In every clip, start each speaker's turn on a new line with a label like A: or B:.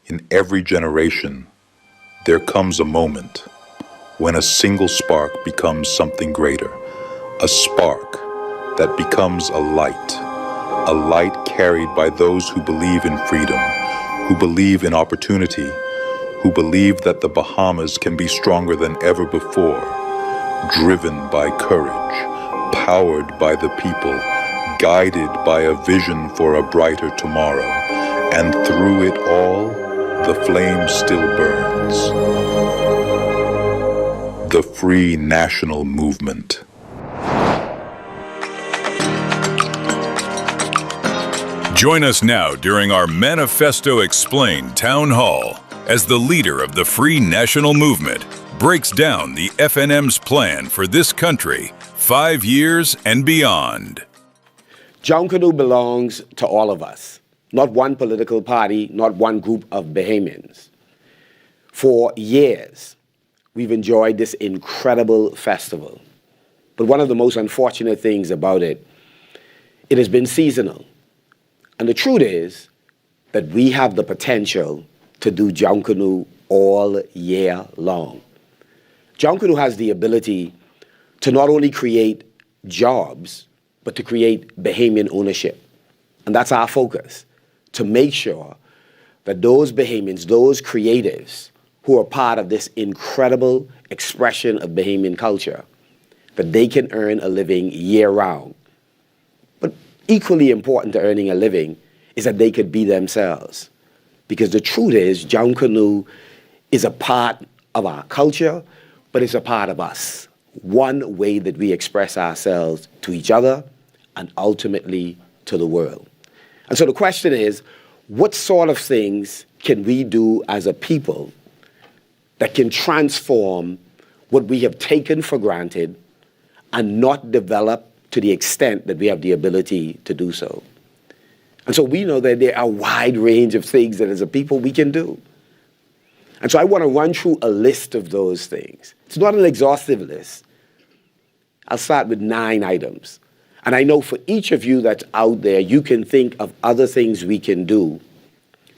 A: In every generation, there comes a moment when a single spark becomes something greater, a spark that becomes a light carried by those who believe in freedom, who believe in opportunity, who believe that the Bahamas can be stronger than ever before, driven by courage, powered by the people, guided by a vision for a brighter tomorrow, and through it all, the flame still burns. The Free National Movement.
B: Join us now during our Manifesto Explained Town Hall as the leader of the Free National Movement breaks down the FNM's plan for this country 5 years and beyond.
C: Junkanoo belongs to all of us, not one political party, not one group of Bahamians. For years, we've enjoyed this incredible festival. But one of the most unfortunate things about it, it has been seasonal. And the truth is that we have the potential to do Junkanoo all year long. Junkanoo has the ability to not only create jobs, but to create Bahamian ownership. And that's our focus, to make sure that those Bahamians, those creatives who are part of this incredible expression of Bahamian culture, that they can earn a living year-round. But equally important to earning a living is that they could be themselves. Because the truth is, Junkanoo is a part of our culture, but it's a part of us. One way that we express ourselves to each other and ultimately to the world. And so the question is, what sort of things can we do as a people that can transform what we have taken for granted and not develop to the extent that we have the ability to do so? And so we know that there are a wide range of things that as a people we can do. And so I want to run through a list of those things. It's not an exhaustive list. I'll start with 9 items. And I know for each of you that's out there, you can think of other things we can do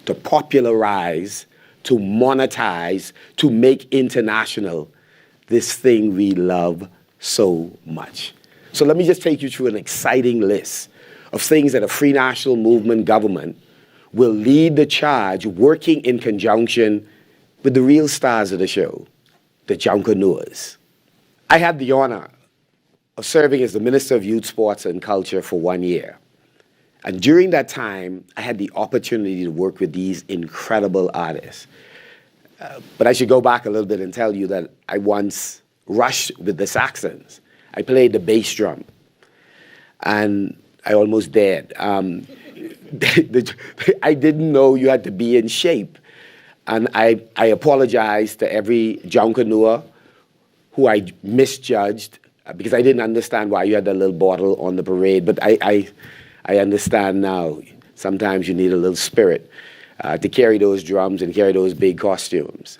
C: to popularize, to monetize, to make international this thing we love so much. So let me just take you through an exciting list of things that a Free National Movement government will lead the charge, working in conjunction with the real stars of the show, the Junkanooers. I had the honor of serving as the Minister of Youth, Sports and Culture for 1 year. And during that time, I had the opportunity to work with these incredible artists. But I should go back a little bit and tell you that I once rushed with the Saxons. I played the bass drum. And I almost died. I didn't know you had to be in shape. And I apologize to every Junkanooer who I misjudged because I didn't understand why you had that little bottle on the parade. But I understand now. Sometimes you need a little spirit to carry those drums and carry those big costumes.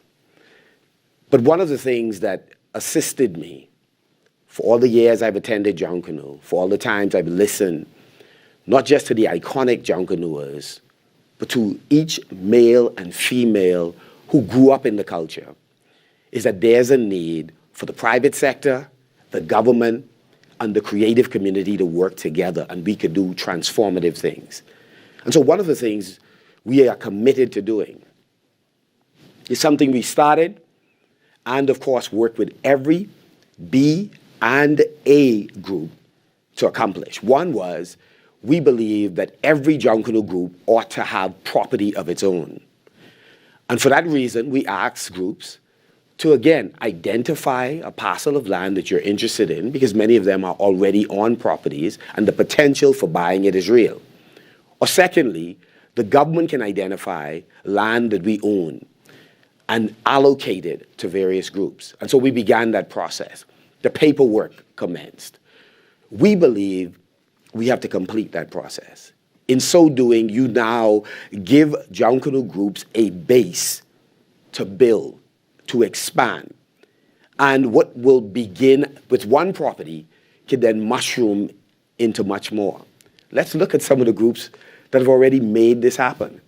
C: But one of the things that assisted me for all the years I've attended Junkanoo, for all the times I've listened, not just to the iconic Junkanooers, but to each male and female who grew up in the culture, is that there's a need for the private sector, the government, and the creative community to work together, and we could do transformative things. And so one of the things we are committed to doing is something we started, and of course work with every B and A group to accomplish. One was, we believe that every Junkanoo group ought to have property of its own. And for that reason, we ask groups to, again, identify a parcel of land that you're interested in, because many of them are already on properties and the potential for buying it is real. Or secondly, the government can identify land that we own and allocate it to various groups. And so we began that process. The paperwork commenced. We believe we have to complete that process. In so doing, you now give Junkanoo groups a base to build, to expand. And what will begin with one property can then mushroom into much more. Let's look at some of the groups that have already made this happen.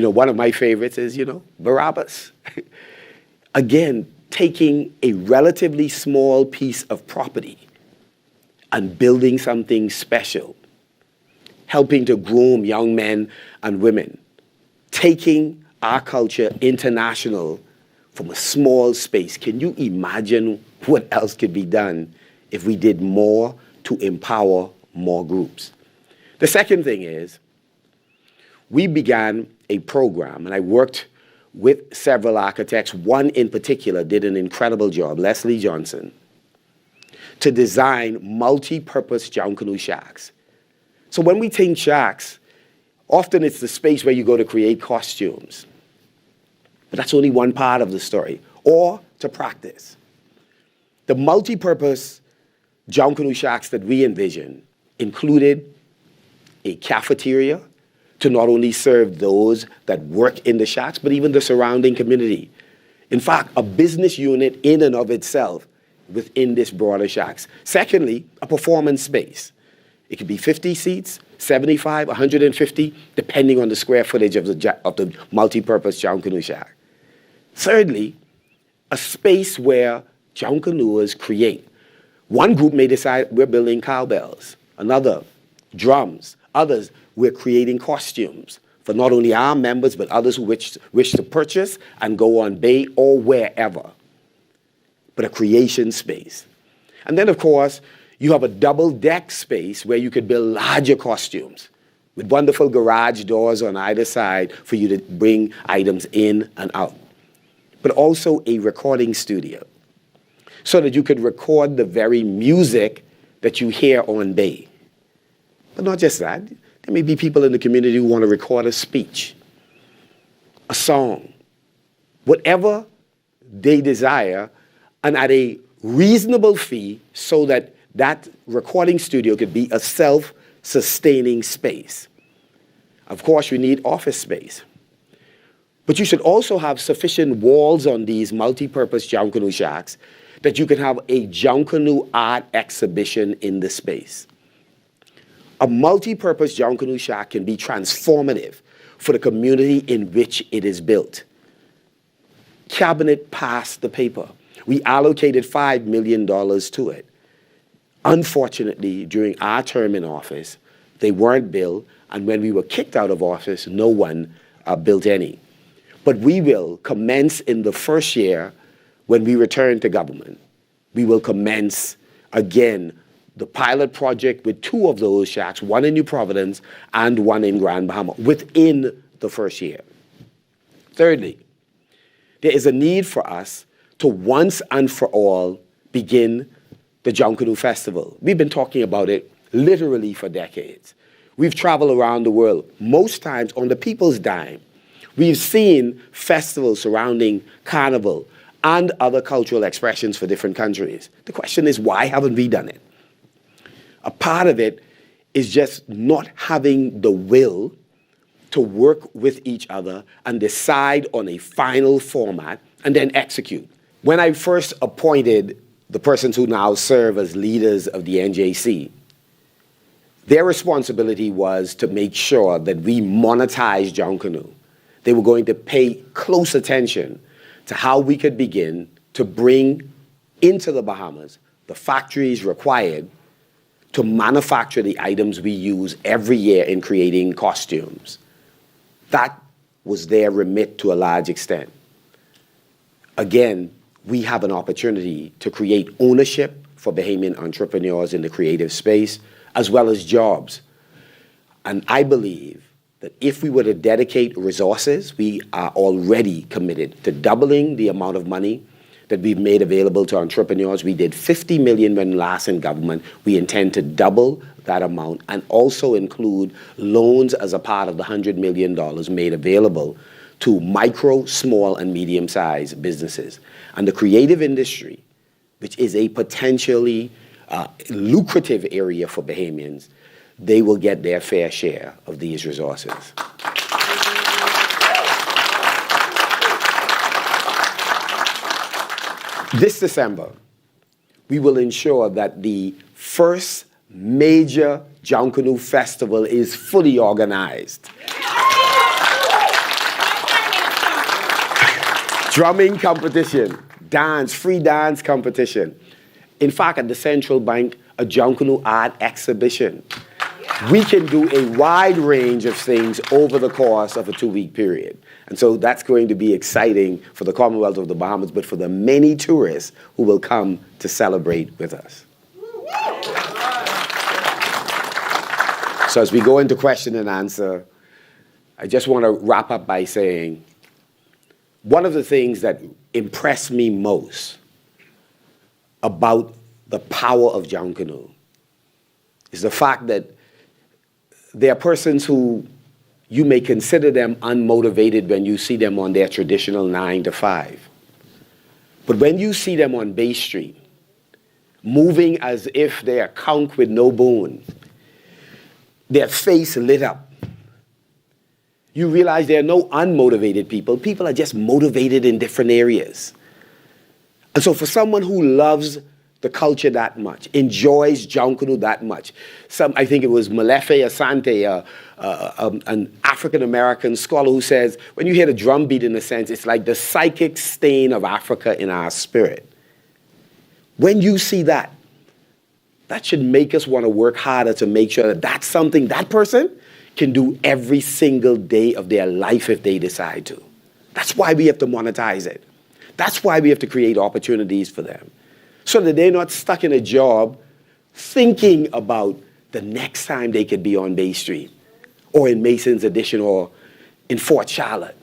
C: One of my favorites is, Barabbas. Again, taking a relatively small piece of property and building something special, helping to groom young men and women, taking our culture international from a small space. Can you imagine what else could be done if we did more to empower more groups? The second thing is, we began a program, and I worked with several architects. One in particular did an incredible job, Leslie Johnson, to design multi-purpose Junkanoo shacks. So when we think shacks, often it's the space where you go to create costumes. But that's only one part of the story, or to practice. The multi-purpose Junkanoo shacks that we envisioned included a cafeteria to not only serve those that work in the shacks, but even the surrounding community. In fact, a business unit in and of itself within this broader shacks. Secondly, a performance space. It could be 50 seats, 75, 150, depending on the square footage of the multi-purpose Junkanoo shack. Thirdly, a space where Junkanooers create. One group may decide we're building cowbells, another drums, others we're creating costumes for not only our members but others who wish to purchase and go on Bay or wherever. But a creation space. And then, of course, you have a double-deck space where you could build larger costumes with wonderful garage doors on either side for you to bring items in and out. But also a recording studio so that you could record the very music that you hear on Bay. But not just that. There may be people in the community who want to record a speech, a song, whatever they desire, and at a reasonable fee so that that recording studio could be a self-sustaining space. Of course, you need office space. But you should also have sufficient walls on these multi-purpose Junkanoo shacks that you can have a Junkanoo art exhibition in the space. A multi-purpose Junkanoo shack can be transformative for the community in which it is built. Cabinet passed the paper. We allocated $5 million to it. Unfortunately, during our term in office, they weren't built, and when we were kicked out of office, no one built any. But we will commence in the first year when we return to government. We will commence again the pilot project with 2 of those shacks, one in New Providence and one in Grand Bahama, within the first year. Thirdly, there is a need for us to once and for all begin the Junkanoo Festival. We've been talking about it literally for decades. We've traveled around the world, most times on the people's dime. We've seen festivals surrounding Carnival and other cultural expressions for different countries. The question is, why haven't we done it? A part of it is just not having the will to work with each other and decide on a final format and then execute. When I first appointed the persons who now serve as leaders of the NJC, their responsibility was to make sure that we monetize Junkanoo. They were going to pay close attention to how we could begin to bring into the Bahamas the factories required to manufacture the items we use every year in creating costumes. That was their remit to a large extent. Again, we have an opportunity to create ownership for Bahamian entrepreneurs in the creative space, as well as jobs. And I believe that if we were to dedicate resources, we are already committed to doubling the amount of money that we've made available to entrepreneurs. We did $50 million when last in government. We intend to double that amount and also include loans as a part of the $100 million made available to micro, small, and medium-sized businesses. And the creative industry, which is a potentially lucrative area for Bahamians, they will get their fair share of these resources. This December, we will ensure that the first major Junkanoo Festival is fully organized. drumming competition, dance, free dance competition. In fact, at the Central Bank, a Junkanoo art exhibition. We can do a wide range of things over the course of a 2-week period. And so that's going to be exciting for the Commonwealth of the Bahamas, but for the many tourists who will come to celebrate with us. So as we go into question and answer, I just want to wrap up by saying, one of the things that impressed me most about the power of Junkanoo is the fact that there are persons who you may consider them unmotivated when you see them on their traditional 9 to 5. But when you see them on Bay Street, moving as if they are conch with no bone, their face lit up, you realize there are no unmotivated people. People are just motivated in different areas. And so for someone who loves the culture that much, enjoys Junkanoo that much. I think it was Molefe Asante, an African-American scholar, who says, when you hear the drum beat, in a sense, it's like the psychic stain of Africa in our spirit. When you see that, that should make us want to work harder to make sure that that's something that person can do every single day of their life if they decide to. That's why we have to monetize it. That's why we have to create opportunities for them, so that they're not stuck in a job thinking about the next time they could be on Bay Street or in Mason's Addition or in Fort Charlotte.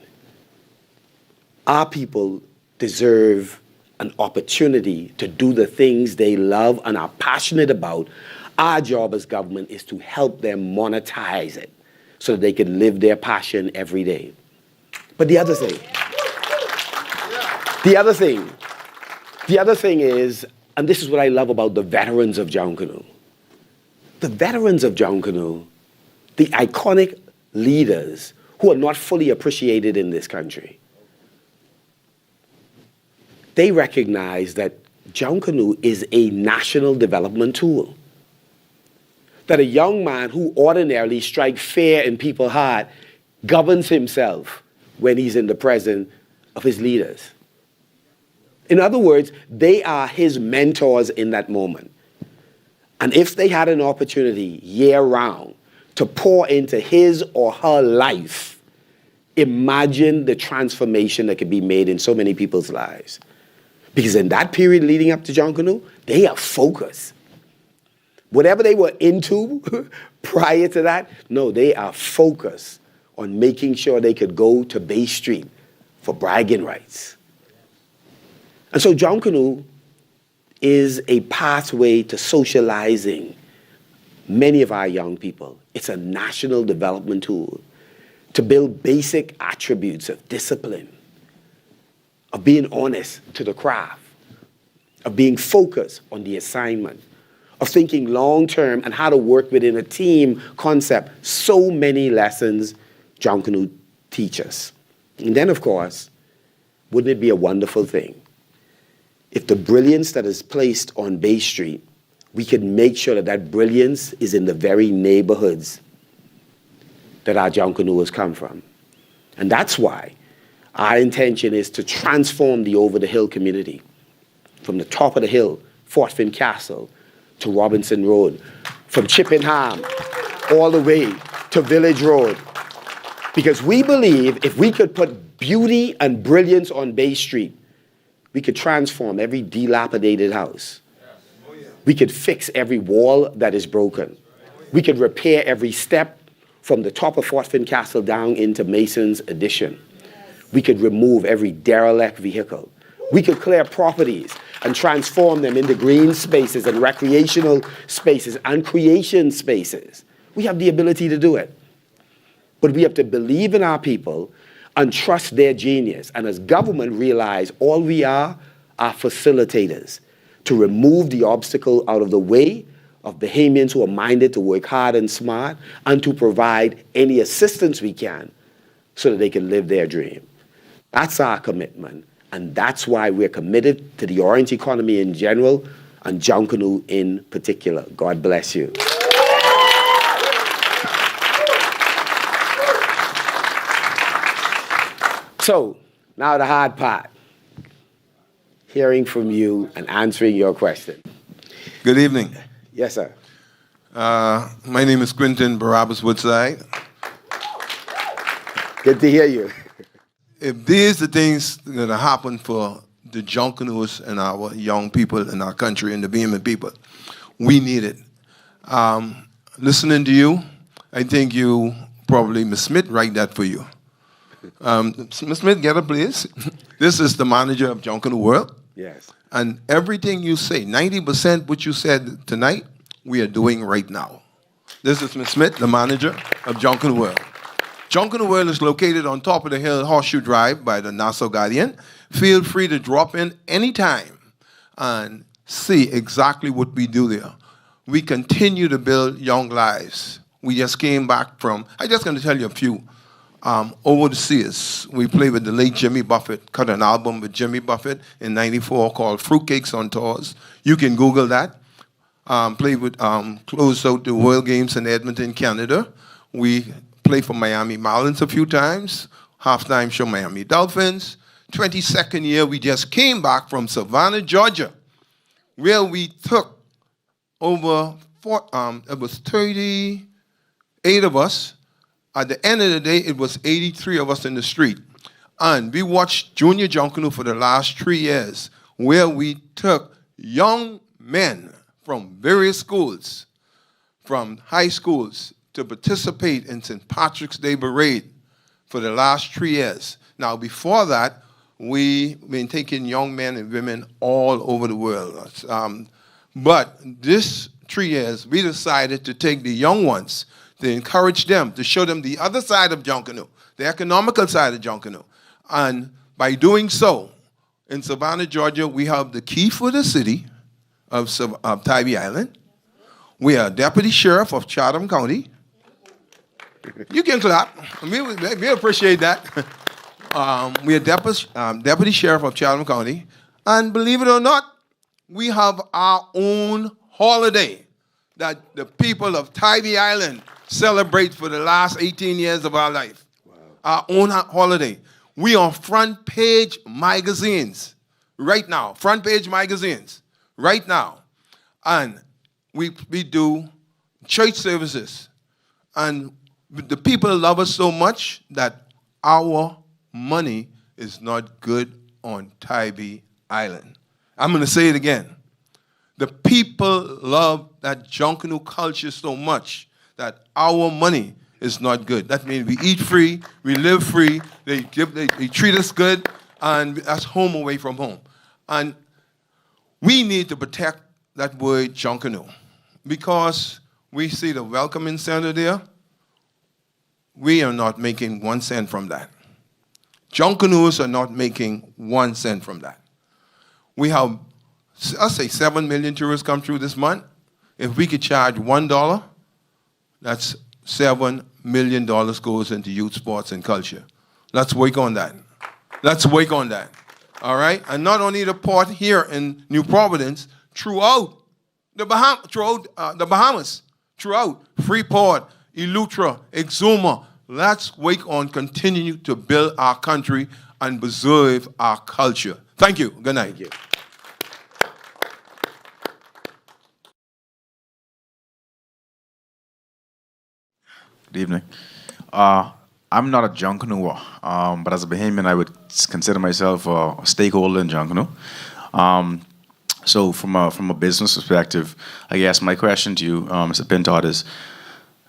C: Our people deserve an opportunity to do the things they love and are passionate about. Our job as government is to help them monetize it so that they can live their passion every day. But the other thing is, and this is what I love about the veterans of Junkanoo. The veterans of Junkanoo, the iconic leaders who are not fully appreciated in this country, they recognize that Junkanoo is a national development tool. That a young man who ordinarily strikes fear in people's heart governs himself when he's in the presence of his leaders. In other words, they are his mentors in that moment. And if they had an opportunity year-round to pour into his or her life, imagine the transformation that could be made in so many people's lives. Because in that period leading up to Junkanoo, they are focused. Whatever they were into prior to that, no, they are focused on making sure they could go to Bay Street for bragging rights. And so Junkanoo is a pathway to socializing many of our young people. It's a national development tool to build basic attributes of discipline, of being honest to the craft, of being focused on the assignment, of thinking long-term and how to work within a team concept. So many lessons Junkanoo teaches. And then, of course, wouldn't it be a wonderful thing if the brilliance that is placed on Bay Street, we could make sure that that brilliance is in the very neighborhoods that our Junkanooers come from. And that's why our intention is to transform the over-the-hill community, from the top of the hill, Fort Finn Castle, to Robinson Road, from Chippenham all the way to Village Road. Because we believe if we could put beauty and brilliance on Bay Street, we could transform every dilapidated house. We could fix every wall that is broken. We could repair every step from the top of Fort Finn Castle down into Mason's Addition. We could remove every derelict vehicle. We could clear properties and transform them into green spaces and recreational spaces and creation spaces. We have the ability to do it. But we have to believe in our people and trust their genius. And as government, realize all we are facilitators to remove the obstacle out of the way of Bahamians who are minded to work hard and smart, and to provide any assistance we can so that they can live their dream. That's our commitment. And that's why we're committed to the orange economy in general and Junkanoo in particular. God bless you. So, now the hard part. hearing from you and answering your question.
D: Good evening.
C: Yes, sir.
D: My name is Quentin Barabbas Woodside.
C: Good to hear you.
D: If these are things that happen for the Junkanoos and our young people in our country and the Bahamian people, we need it. Listening to you, I think you probably, Ms. Smith, write that for you. Ms. Smith, get up, please. This is the manager of Junkanoo World.
C: Yes.
D: And everything you say, 90% what you said tonight, we are doing right now. This is Ms. Smith, the manager of Junkanoo World. Junkanoo World is located on top of the hill, Horseshoe Drive, by the Nassau Guardian. Feel free to drop in anytime and see exactly what we do there. We continue to build young lives. We just came back from, I'm just going to tell you a few. Over the seas, we played with the late Jimmy Buffett, cut an album with Jimmy Buffett in '94 called Fruitcakes on Tours. You can Google that. Played with, closed out the World Games in Edmonton, Canada. We played for Miami Marlins a few times, halftime show Miami Dolphins. 22nd year, we just came back from Savannah, Georgia, where we took over, it was 38 of us. At the end of the day, it was 83 of us in the street. And we watched Junior Junkanoo for the last 3 years, where we took young men from various schools, from high schools, to participate in St. Patrick's Day Parade for the last 3 years. Now, before that, we've been taking young men and women all over the world. But this 3 years, we decided to take the young ones, to encourage them, to show them the other side of Junkanoo, the economical side of Junkanoo. And by doing so, in Savannah, Georgia, we have the key for the city of Tybee Island. We are deputy sheriff of Chatham County. You can clap. We appreciate that. We are deputy sheriff of Chatham County. And believe it or not, we have our own holiday that the people of Tybee Island celebrate for the last 18 years of our life. Wow. Our own holiday. We on front page magazines right now. Front page magazines right now. And we do church services. And the people love us so much that our money is not good on Tybee Island. I'm going to say it again. The people love that Junkanoo culture so much that our money is not good. That means we eat free, we live free, they treat us good, and that's home away from home. And we need to protect that word Junkanoo because we see the welcoming center there. We are not making 1 cent from that. Junkanoos are not making 1 cent from that. We have, I'll say 7 million tourists come through this month. If we could charge $1, that's $7 million goes into youth sports and culture. Let's work on that. Let's work on that. All right? And not only the port here in New Providence, throughout the Bahamas, throughout Freeport, Eleuthera, Exuma. Let's work on continuing to build our country and preserve our culture. Thank you. Good night.
C: Thank you.
E: Good evening. I'm not a Junkanoo, but as a Bahamian, I would consider myself a stakeholder in Junkanoo. So from a business perspective, I guess my question to you, Mr. Pintard, is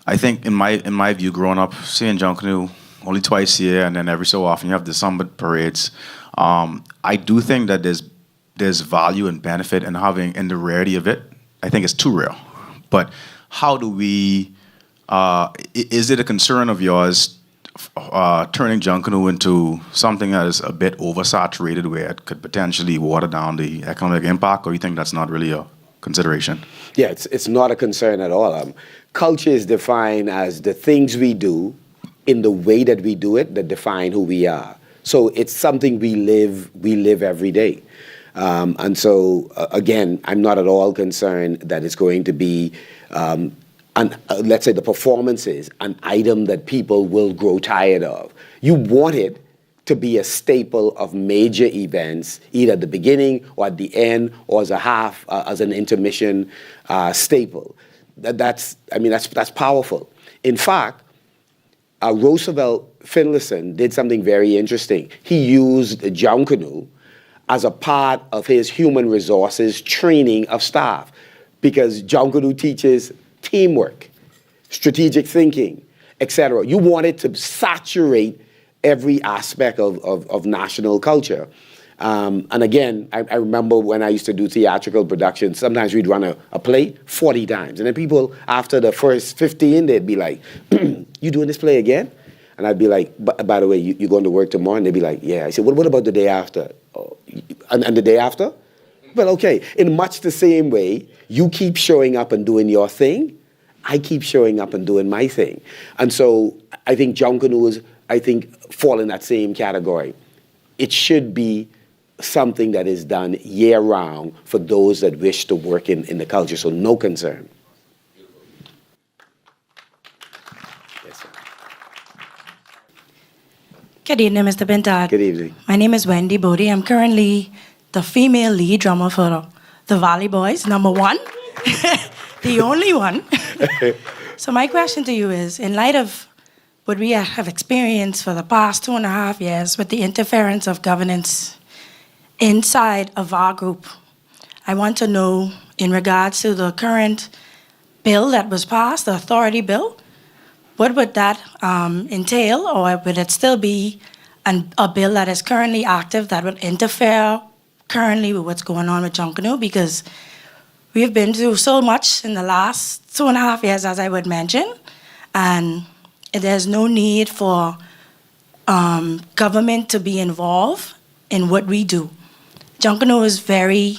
E: I think in my view, growing up, seeing Junkanoo only twice a year, and then every so often you have the December parades. I do think that there's value and benefit in having, in the rarity of it. I think it's too rare. But how do we? Is it a concern of yours turning Junkanoo into something that is a bit oversaturated, where it could potentially water down the economic impact, or you think that's not really a consideration?
C: Yeah, it's not a concern at all. Culture is defined as the things we do in the way that we do it that define who we are. So it's something we live every day. And so, again, I'm not at all concerned that it's going to be, let's say the performance is an item that people will grow tired of. You want it to be a staple of major events, either at the beginning or at the end, or as a half, as an intermission staple. That's powerful. In fact, Roosevelt Finlayson did something very interesting. He used Junkanoo as a part of his human resources training of staff, because Junkanoo teaches teamwork, strategic thinking, etc. You wanted to saturate every aspect of national culture. And again, I remember when I used to do theatrical productions, sometimes we'd run a play 40 times. And then people, after the first 15, they'd be like, you doing this play again? And I'd be like, by the way, you going to work tomorrow? And they'd be like, yeah. I said, what about the day after? Oh, and the day after? Well, okay. In much the same way, you keep showing up and doing your thing, I keep showing up and doing my thing. And so I think Junkanoo fall in that same category. It should be something that is done year-round for those that wish to work in the culture, so no concern. Yes, sir.
F: Good evening, Mr. Pintard.
C: Good evening.
F: My name is Wendy Bodie. I'm currently the female lead drummer for the Valley Boys, #1, the only one. So my question to you is, in light of what we have experienced for the past 2.5 years with the interference of governance inside of our group, I want to know, in regards to the current bill that was passed, the authority bill, what would that entail, or would it still be a bill that is currently active that would interfere currently with what's going on with Junkanoo? Because we've been through so much in the last 2.5 years, as I would mention, and there's no need for government to be involved in what we do. Junkanoo is very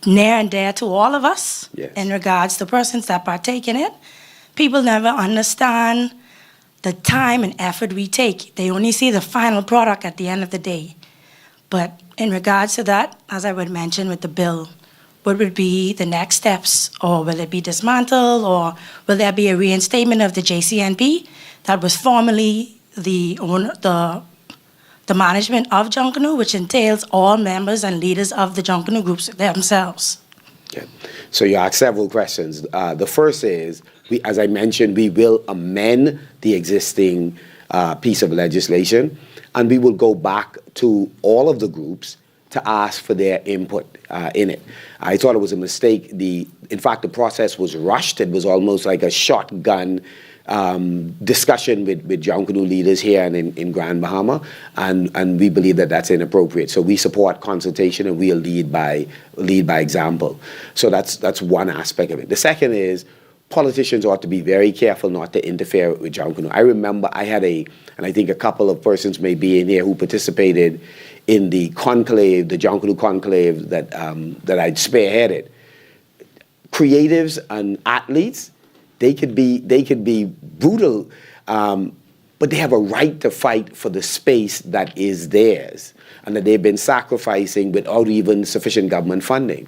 F: near and dear to all of us.
C: Yes.
F: In regards to persons that partake in it. People never understand the time and effort we take. They only see the final product at the end of the day. But in regards to that, as I would mention with the bill, what would be the next steps? Or will it be dismantled? Or will there be a reinstatement of the JCNP that was formerly the management of Junkanoo, which entails all members and leaders of the Junkanoo groups themselves?
C: Okay. So you asked several questions. The first is, as I mentioned, we will amend the existing piece of legislation, and we will go back to all of the groups to ask for their input in it. I thought it was a mistake. In fact, the process was rushed. It was almost like a shotgun discussion with Junkanoo leaders here and in Grand Bahama, and we believe that that's inappropriate. So we support consultation, and we'll lead by example. So that's one aspect of it. The second is, politicians ought to be very careful not to interfere with Junkanoo. I remember I had and I think a couple of persons may be in here who participated in the conclave, the Junkanoo conclave that I'd spearheaded. Creatives and athletes, they could be brutal, but they have a right to fight for the space that is theirs, and that they've been sacrificing without even sufficient government funding.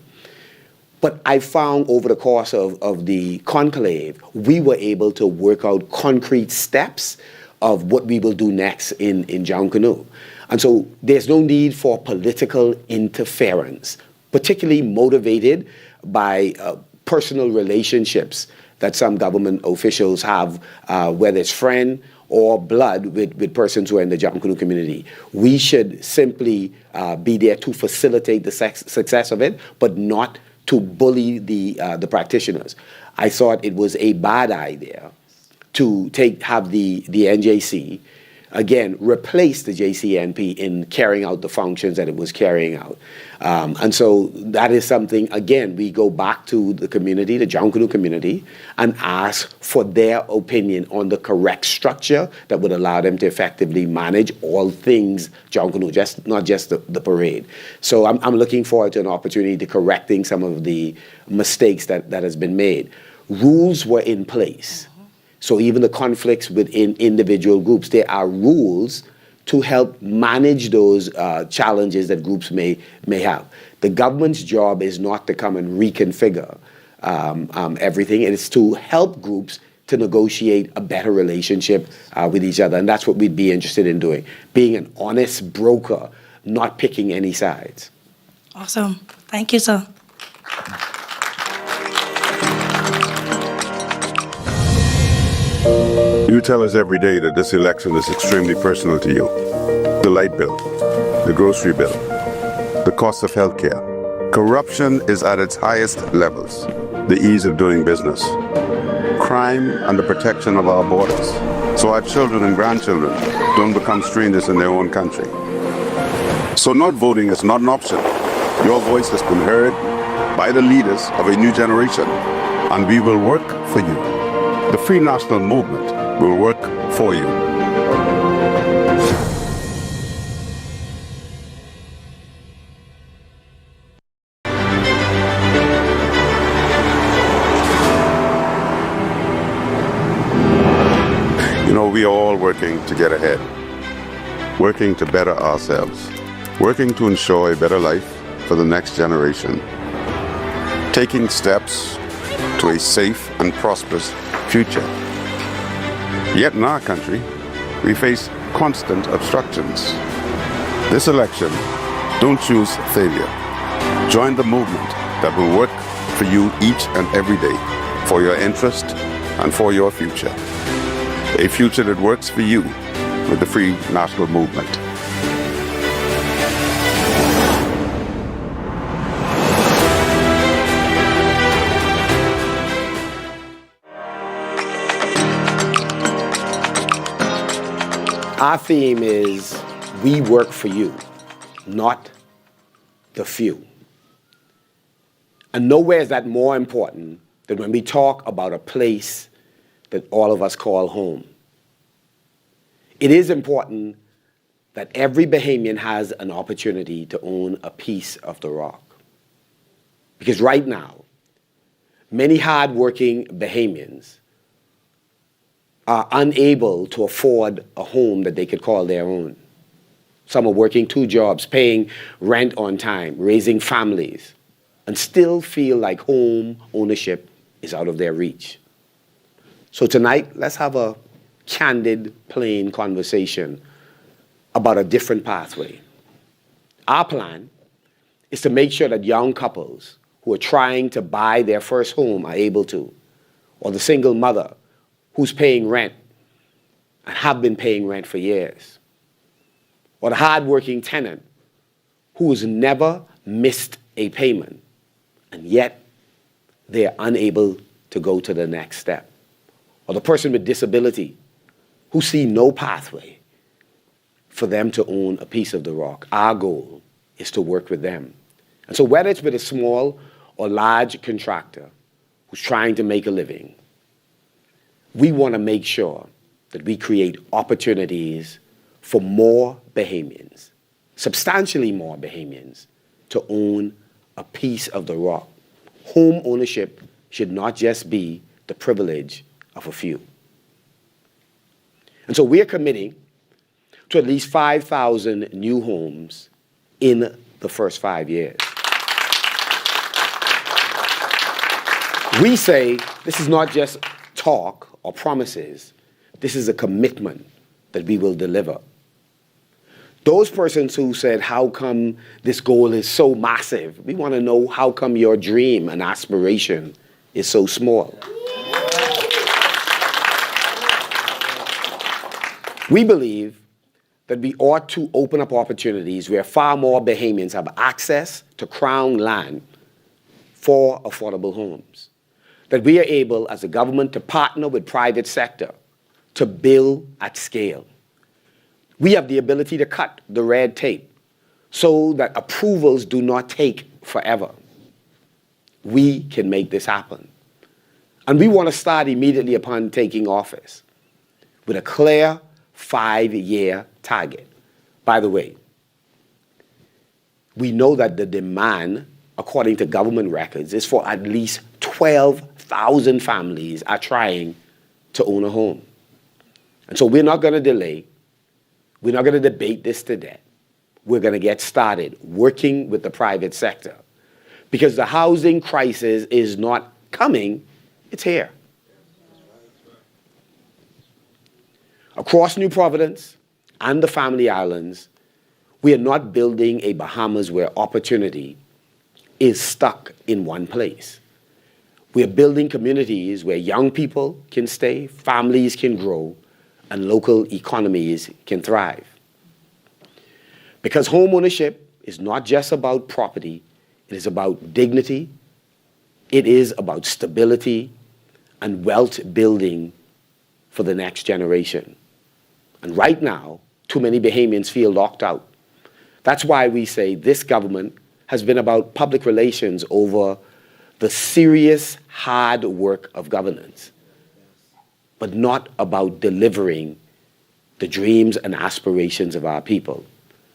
C: But I found over the course of the conclave, we were able to work out concrete steps of what we will do next in Junkanoo. And so there's no need for political interference, particularly motivated by personal relationships that some government officials have, whether it's friend or blood with persons who are in the Junkanoo community. We should simply be there to facilitate the success of it, but not to bully the practitioners. I thought it was a bad idea to have the NJC, again, replace the JCNP in carrying out the functions that it was carrying out. And so that is something, again, we go back to the community, the Junkanoo community, and ask for their opinion on the correct structure that would allow them to effectively manage all things Junkanoo, not just the parade. So I'm looking forward to an opportunity to correcting some of the mistakes that has been made. Rules were in place. So even the conflicts within individual groups, there are rules to help manage those challenges that groups may have. The government's job is not to come and reconfigure everything. It is to help groups to negotiate a better relationship with each other. And that's what we'd be interested in doing, being an honest broker, not picking any sides.
F: Awesome. Thank you, sir.
G: You tell us every day that this election is extremely personal to you. The light bill, the grocery bill, the cost of healthcare. Corruption is at its highest levels. The ease of doing business. Crime and the protection of our borders. So our children and grandchildren don't become strangers in their own country. So not voting is not an option. Your voice has been heard by the leaders of a new generation, and we will work for you. The Free National Movement will work for you. You know, we are all working to get ahead, working to better ourselves, working to ensure a better life for the next generation, taking steps to a safe and prosperous future. Yet in our country, we face constant obstructions. This election, don't choose failure. Join the movement that will work for you each and every day, for your interest and for your future. A future that works for you with the Free National Movement.
C: Our theme is, we work for you, not the few. And nowhere is that more important than when we talk about a place that all of us call home. It is important that every Bahamian has an opportunity to own a piece of the rock. Because right now, many hardworking Bahamians are unable to afford a home that they could call their own. Some are working 2 jobs, paying rent on time, raising families, and still feel like home ownership is out of their reach. So tonight, let's have a candid, plain conversation about a different pathway. Our plan is to make sure that young couples who are trying to buy their first home are able to, or the single mother who's paying rent and have been paying rent for years, or the hardworking tenant who has never missed a payment, and yet they're unable to go to the next step, or the person with disability who see no pathway for them to own a piece of the rock. Our goal is to work with them. And so whether it's with a small or large contractor who's trying to make a living, we want to make sure that we create opportunities for more Bahamians, substantially more Bahamians, to own a piece of the rock. Home ownership should not just be the privilege of a few. And so we're committing to at least 5,000 new homes in the first 5 years. We say this is not just talk or promises. This is a commitment that we will deliver. Those persons who said, how come this goal is so massive? We want to know, how come your dream and aspiration is so small? We believe that we ought to open up opportunities where far more Bahamians have access to Crown land for affordable homes. That we are able, as a government, to partner with private sector to build at scale. We have the ability to cut the red tape so that approvals do not take forever. We can make this happen. And we want to start immediately upon taking office with a clear 5-year target. By the way, we know that the demand, according to government records, is for at least 12,000 families are trying to own a home. And so we're not going to delay. We're not going to debate this to death. We're going to get started working with the private sector, because the housing crisis is not coming, it's here. Across New Providence and the Family Islands, we are not building a Bahamas where opportunity is stuck in one place. We are building communities where young people can stay, families can grow, and local economies can thrive. Because home ownership is not just about property, it is about dignity, it is about stability and wealth building for the next generation. And right now, too many Bahamians feel locked out. That's why we say this government has been about public relations over the serious, hard work of governance, but not about delivering the dreams and aspirations of our people.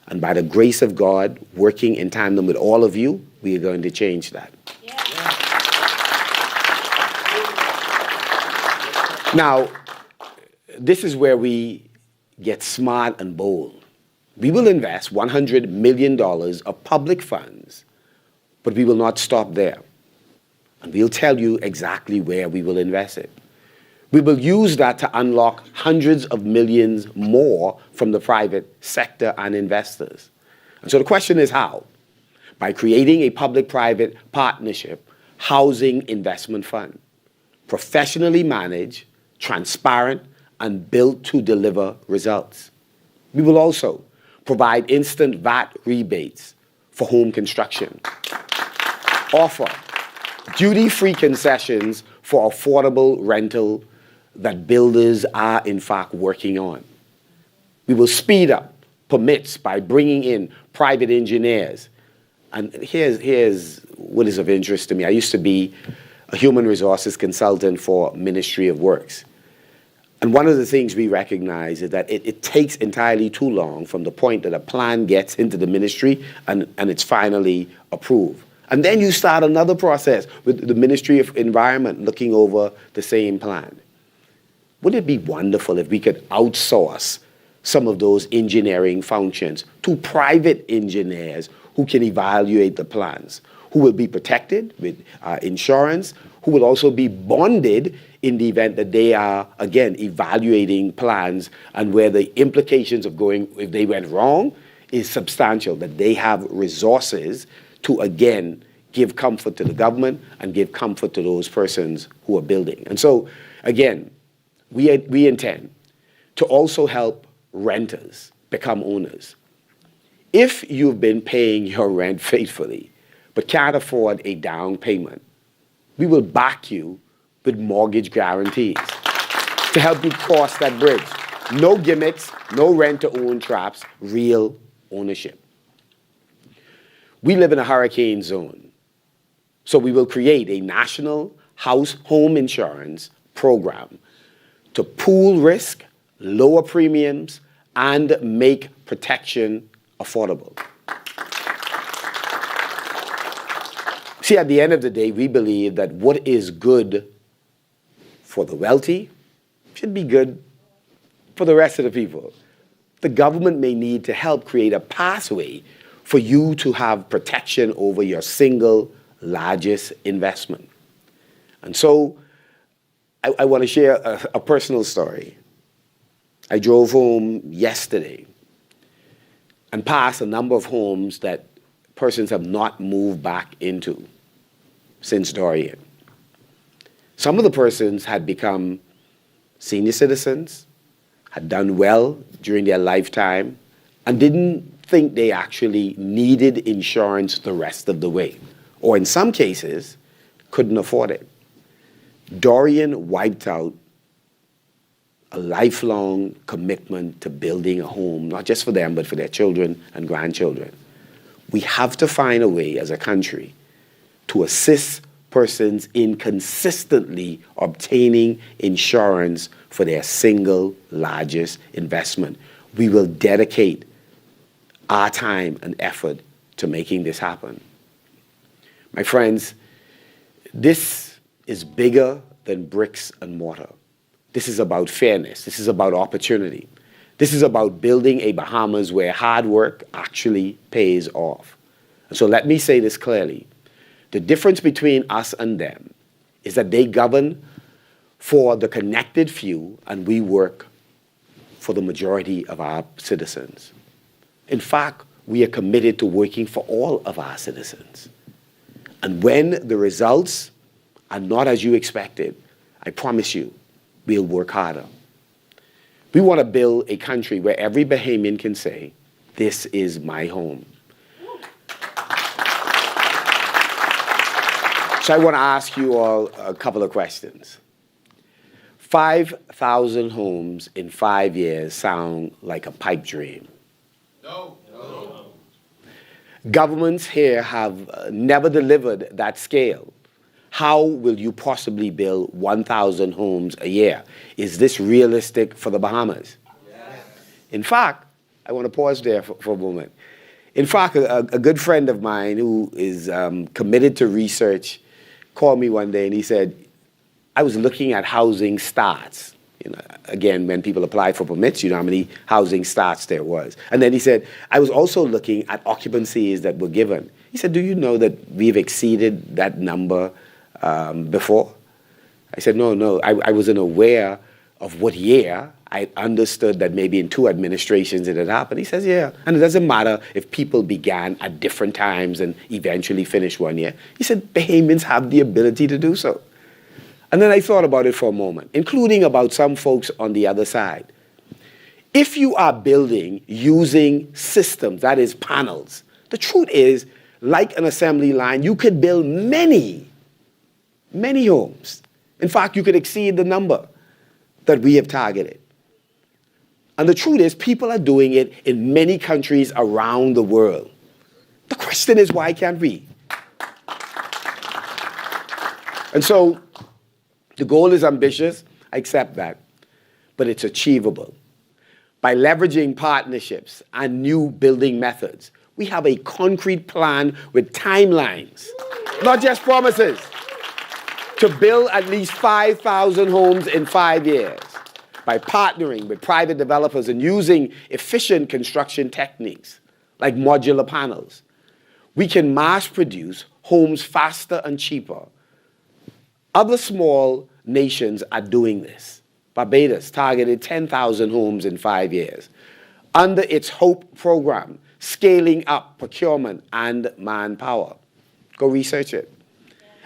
C: And by the grace of God, working in tandem with all of you, we are going to change that. Yeah. Now, this is where we get smart and bold. We will invest $100 million of public funds, but we will not stop there. And we'll tell you exactly where we will invest it. We will use that to unlock hundreds of millions more from the private sector and investors. And so the question is how? By creating a public-private partnership housing investment fund, professionally managed, transparent, and built to deliver results. We will also provide instant VAT rebates for home construction, offer duty-free concessions for affordable rental that builders are in fact working on. We will speed up permits by bringing in private engineers. And here's what is of interest to me. I used to be a human resources consultant for Ministry of Works. And one of the things we recognize is that it takes entirely too long from the point that a plan gets into the ministry and it's finally approved. And then you start another process with the Ministry of Environment looking over the same plan. Wouldn't it be wonderful if we could outsource some of those engineering functions to private engineers who can evaluate the plans, who will be protected with insurance, who will also be bonded in the event that they are, again, evaluating plans and where the implications of going, if they went wrong, is substantial, that they have resources to, again, give comfort to the government and give comfort to those persons who are building. And so, again, we intend to also help renters become owners. If you've been paying your rent faithfully but can't afford a down payment, we will back you with mortgage guarantees to help you cross that bridge. No gimmicks, no rent-to-own traps, real ownership. We live in a hurricane zone, so we will create a national home insurance program to pool risk, lower premiums, and make protection affordable. See, at the end of the day, we believe that what is good for the wealthy should be good for the rest of the people. The government may need to help create a pathway for you to have protection over your single largest investment. And so I want to share a personal story. I drove home yesterday and passed a number of homes that persons have not moved back into since Dorian. Some of the persons had become senior citizens, had done well during their lifetime, and didn't think they actually needed insurance the rest of the way, or in some cases, couldn't afford it. Dorian wiped out a lifelong commitment to building a home, not just for them, but for their children and grandchildren. We have to find a way as a country to assist persons in consistently obtaining insurance for their single largest investment. We will dedicate our time and effort to making this happen. My friends, this is bigger than bricks and mortar. This is about fairness. This is about opportunity. This is about building a Bahamas where hard work actually pays off. And so let me say this clearly. The difference between us and them is that they govern for the connected few and we work for the majority of our citizens. In fact, we are committed to working for all of our citizens. And when the results are not as you expected, I promise you, we'll work harder. We want to build a country where every Bahamian can say, this is my home. So I want to ask you all a couple of questions. 5,000 homes in 5 years sound like a pipe dream.
D: No.
C: Governments here have never delivered that scale. How will you possibly build 1,000 homes a year? Is this realistic for the Bahamas? Yes. In fact, I want to pause there for a moment. In fact, a good friend of mine who is committed to research called me one day and he said, I was looking at housing starts. You know, again, when people apply for permits, you know how many housing starts there was. And then he said, I was also looking at occupancies that were given. He said, do you know that we've exceeded that number before? I said, no, I wasn't aware of what year. I understood that maybe in 2 administrations it had happened. He says, yeah, and it doesn't matter if people began at different times and eventually finished one year. He said, Bahamians have the ability to do so. And then I thought about it for a moment, including about some folks on the other side. If you are building using systems, that is panels, the truth is, like an assembly line, you could build many homes. In fact, you could exceed the number that we have targeted. And the truth is, people are doing it in many countries around the world. The question is, why can't we? And so, the goal is ambitious, I accept that, but it's achievable. By leveraging partnerships and new building methods, we have a concrete plan with timelines, not just promises, to build at least 5,000 homes in 5 years. By partnering with private developers and using efficient construction techniques like modular panels, we can mass produce homes faster and cheaper. Other small nations are doing this. Barbados targeted 10,000 homes in 5 years. Under its HOPE program, scaling up procurement and manpower. Go research it.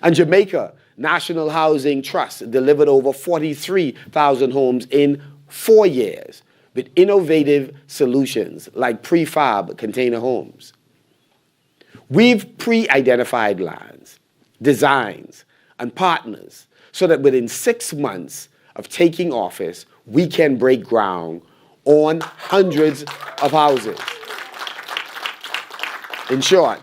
C: And Jamaica National Housing Trust delivered over 43,000 homes in 4 years with innovative solutions like prefab container homes. We've pre-identified lands, designs, and partners so that within 6 months of taking office, we can break ground on hundreds of houses. In short,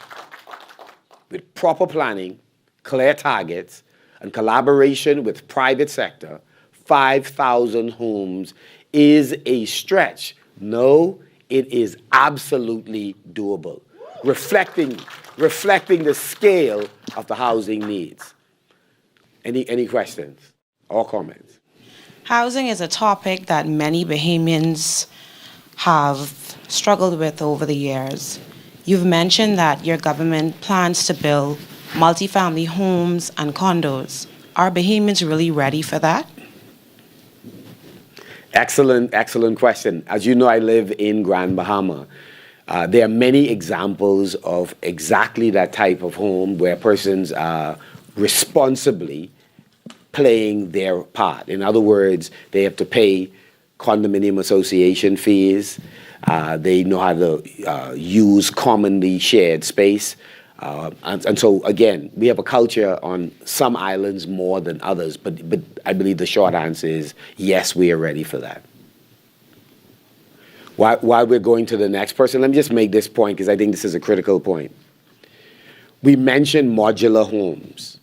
C: with proper planning, clear targets, and collaboration with private sector, 5,000 homes is a stretch. No, it is absolutely doable, reflecting the scale of the housing needs. Any questions or comments?
H: Housing is a topic that many Bahamians have struggled with over the years. You've mentioned that your government plans to build multifamily homes and condos. Are Bahamians really ready for that?
C: Excellent question. As you know, I live in Grand Bahama. There are many examples of exactly that type of home where persons are responsibly playing their part. In other words, they have to pay condominium association fees. They know how to use commonly shared space. And so, again, we have a culture on some islands more than others, but I believe the short answer is yes, we are ready for that. While we're going to the next person, let me just make this point because I think this is a critical point. We mentioned modular homes,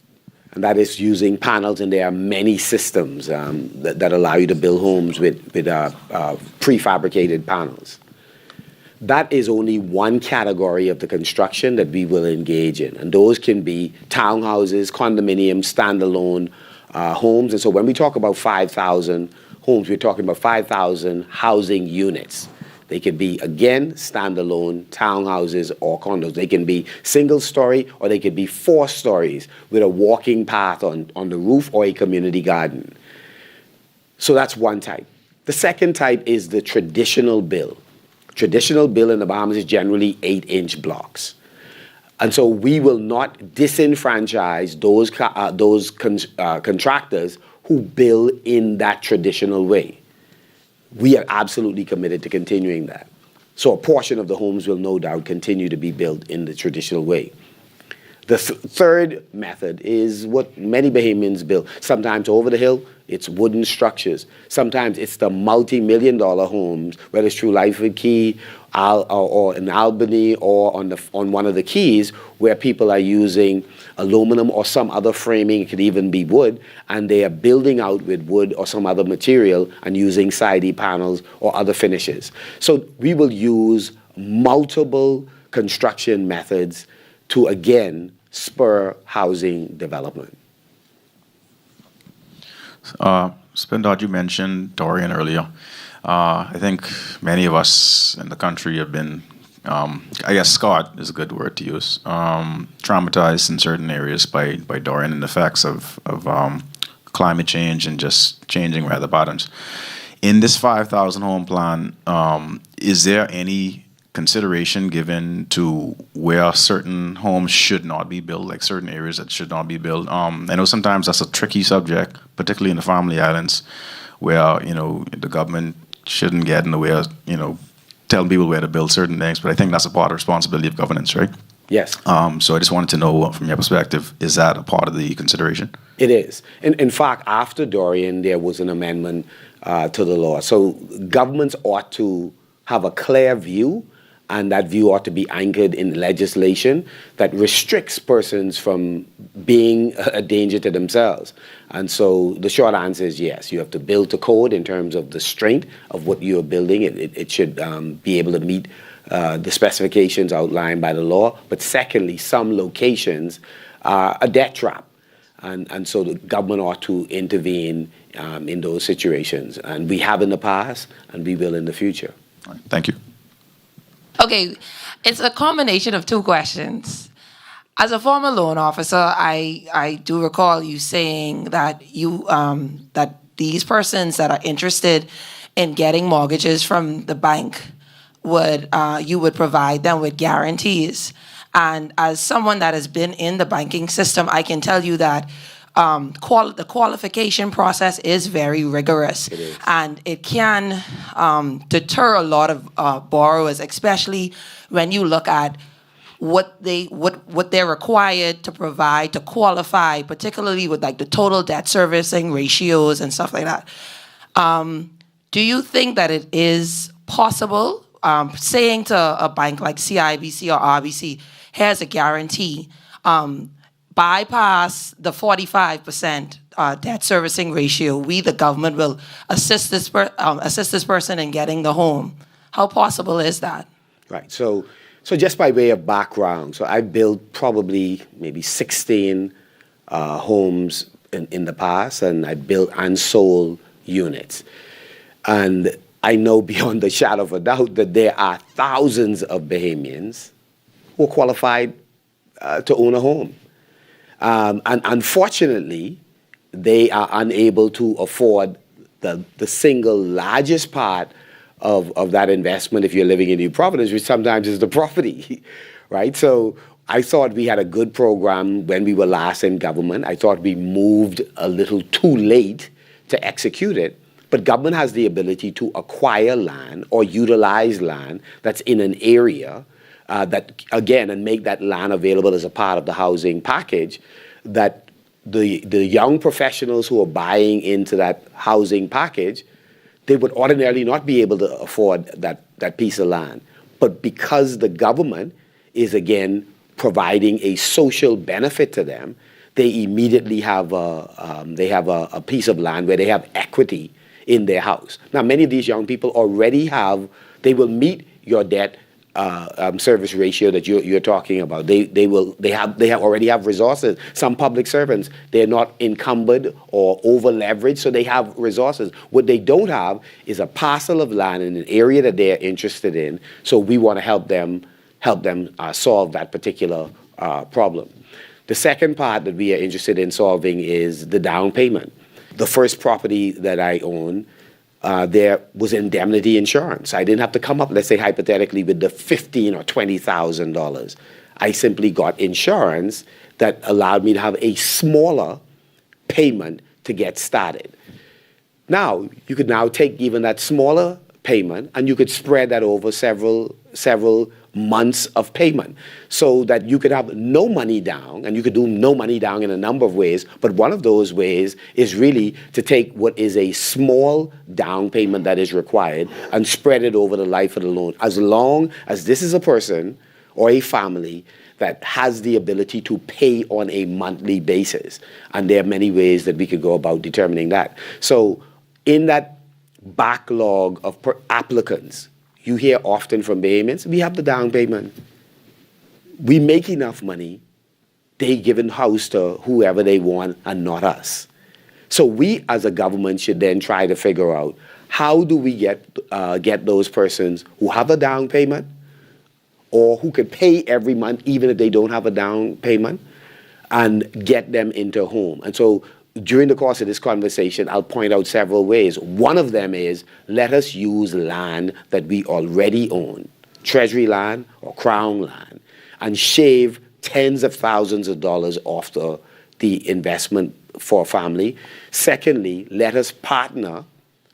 C: and that is using panels, and there are many systems that allow you to build homes with prefabricated panels. That is only one category of the construction that we will engage in. And those can be townhouses, condominiums, standalone homes. And so when we talk about 5,000 homes, we're talking about 5,000 housing units. They could be, again, standalone townhouses or condos. They can be single story or they could be 4 stories with a walking path on the roof or a community garden. So that's one type. The second type is the traditional bill. Traditional bill in the Bahamas is generally 8-inch blocks. And so we will not disenfranchise those contractors who build in that traditional way. We are absolutely committed to continuing that. So a portion of the homes will no doubt continue to be built in the traditional way. The third method is what many Bahamians build. Sometimes over the hill, it's wooden structures. Sometimes it's the multi-million-dollar homes, whether it's through Lyford Key or in Albany or on one of the keys, where people are using aluminum or some other framing. It could even be wood, and they are building out with wood or some other material and using sidey panels or other finishes. So we will use multiple construction methods to, again, spur housing development.
E: Pintard, you mentioned Dorian earlier. I think many of us in the country have been, I guess scarred is a good word to use, traumatized in certain areas by Dorian and the effects of climate change and just changing weather patterns. In this 5,000 home plan, is there any consideration given to where certain homes should not be built, like certain areas that should not be built? I know sometimes that's a tricky subject, particularly in the family islands, where the government shouldn't get in the way of telling people where to build certain things. But I think that's a part of the responsibility of governance, right?
C: Yes.
E: So I just wanted to know from your perspective, is that a part of the consideration?
C: It is. In fact, after Dorian, there was an amendment to the law. So governments ought to have a clear view, and that view ought to be anchored in legislation that restricts persons from being a danger to themselves. And so the short answer is yes, you have to build the code in terms of the strength of what you're building. It should be able to meet the specifications outlined by the law. But secondly, some locations are a debt trap. And so the government ought to intervene in those situations. And we have in the past, and we will in the future.
E: All right, thank you.
I: Okay, it's a combination of two questions. As a former loan officer, I do recall you saying that that these persons that are interested in getting mortgages from the bank you would provide them with guarantees. And as someone that has been in the banking system, I can tell you that the qualification process is very rigorous, and it can deter a lot of borrowers, especially when you look at what they're required to provide to qualify, particularly with like the total debt servicing ratios and stuff like that. Do you think that it is possible, saying to a bank like CIBC or RBC, here's a guarantee, bypass the 45% debt servicing ratio, we, the government, will assist this person in getting the home? How possible is that?
C: Right. So just by way of background, so I built probably maybe 16 homes in the past, and I built and sold units. And I know beyond a shadow of a doubt that there are thousands of Bahamians who are qualified to own a home. And unfortunately, they are unable to afford the single largest part of that investment if you're living in New Providence, which sometimes is the property, right? So I thought we had a good program when we were last in government. I thought we moved a little too late to execute it. But government has the ability to acquire land or utilize land that's in an area and make that land available as a part of the housing package, that the young professionals who are buying into that housing package, they would ordinarily not be able to afford that piece of land. But because the government is, again, providing a social benefit to them, they immediately have a piece of land where they have equity in their house. Now, many of these young people already they will meet your debt service ratio that you're talking about. They already have resources. Some public servants, they're not encumbered or over leveraged, so they have resources. What they don't have is a parcel of land in an area that they're interested in. So we want to help them solve that particular problem. The second part that we are interested in solving is the down payment. The first property that I own, there was indemnity insurance. I didn't have to come up, let's say hypothetically, with the $15,000 or $20,000. I simply got insurance that allowed me to have a smaller payment to get started. Now, you could now take even that smaller payment and you could spread that over several months of payment so that you could have no money down, and you could do no money down in a number of ways, but one of those ways is really to take what is a small down payment that is required and spread it over the life of the loan, as long as this is a person or a family that has the ability to pay on a monthly basis. And there are many ways that we could go about determining that. So in that backlog of applicants, you hear often from Bahamians, we have the down payment. We make enough money. They give a house to whoever they want and not us. So we as a government should then try to figure out how do we get those persons who have a down payment or who can pay every month even if they don't have a down payment and get them into a home. And so during the course of this conversation, I'll point out several ways. One of them is let us use land that we already own, treasury land or crown land, and shave tens of thousands of dollars off the investment for a family. Secondly, let us partner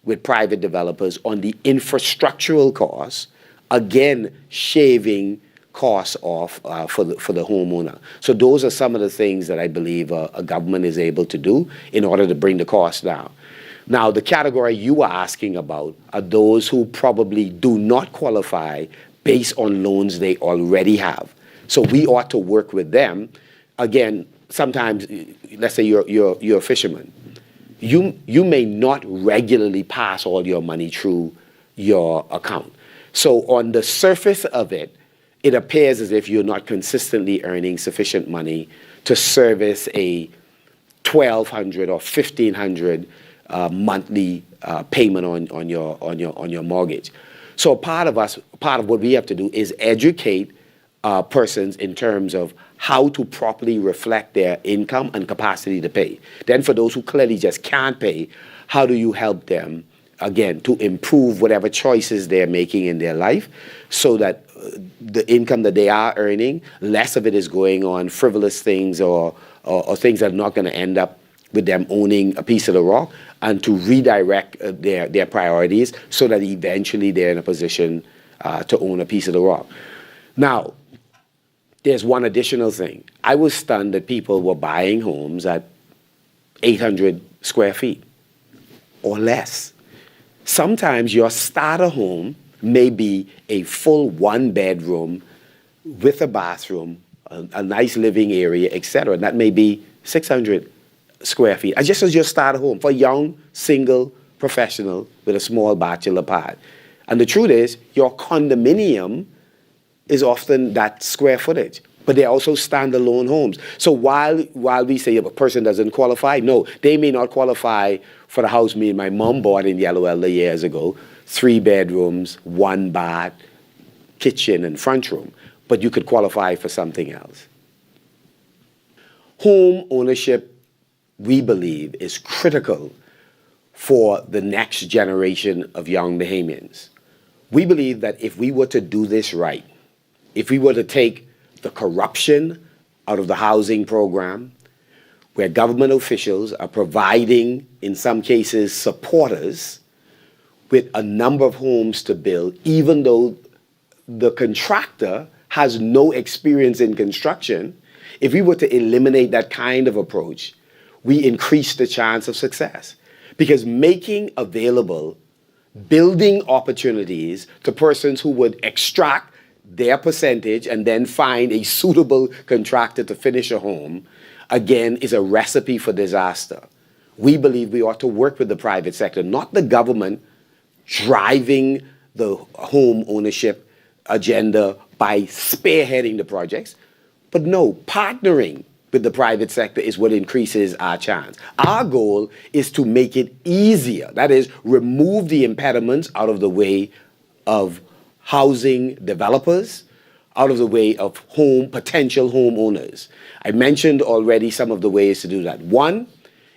C: with private developers on the infrastructural costs, again, shaving costs off for the homeowner. So those are some of the things that I believe a government is able to do in order to bring the cost down. Now, the category you are asking about are those who probably do not qualify based on loans they already have. So we ought to work with them. Again, sometimes, let's say you're a fisherman. You may not regularly pass all your money through your account. So on the surface of it, it appears as if you're not consistently earning sufficient money to service a $1,200 or $1,500 monthly payment on your mortgage. So part of what we have to do is educate persons in terms of how to properly reflect their income and capacity to pay. Then for those who clearly just can't pay, how do you help them, again, to improve whatever choices they're making in their life so that the income that they are earning, less of it is going on frivolous things or things that are not going to end up with them owning a piece of the rock, and to redirect their priorities so that eventually they're in a position to own a piece of the rock. Now, there's one additional thing. I was stunned that people were buying homes at 800 square feet or less. Sometimes your starter home may be a full one-bedroom with a bathroom, a nice living area, etc. And that may be 600 square feet. Just as your starter home for a young, single professional with a small bachelor pad. And the truth is, your condominium is often that square footage. But they're also standalone homes. So while we say a person doesn't qualify, no, they may not qualify for the house me and my mom bought in Yellow Elder years ago, 3 bedrooms, 1 bath, kitchen and front room. But you could qualify for something else. Home ownership, we believe, is critical for the next generation of young Bahamians. We believe that if we were to do this right, if we were to take the corruption out of the housing program, where government officials are providing, in some cases, supporters with a number of homes to build, even though the contractor has no experience in construction, if we were to eliminate that kind of approach, we increase the chance of success. Because making available building opportunities to persons who would extract their percentage and then find a suitable contractor to finish a home, again, is a recipe for disaster. We believe we ought to work with the private sector, not the government driving the home ownership agenda by spearheading the projects, but no, partnering with the private sector is what increases our chance. Our goal is to make it easier. That is, remove the impediments out of the way of housing developers, out of the way of potential homeowners. I mentioned already some of the ways to do that. One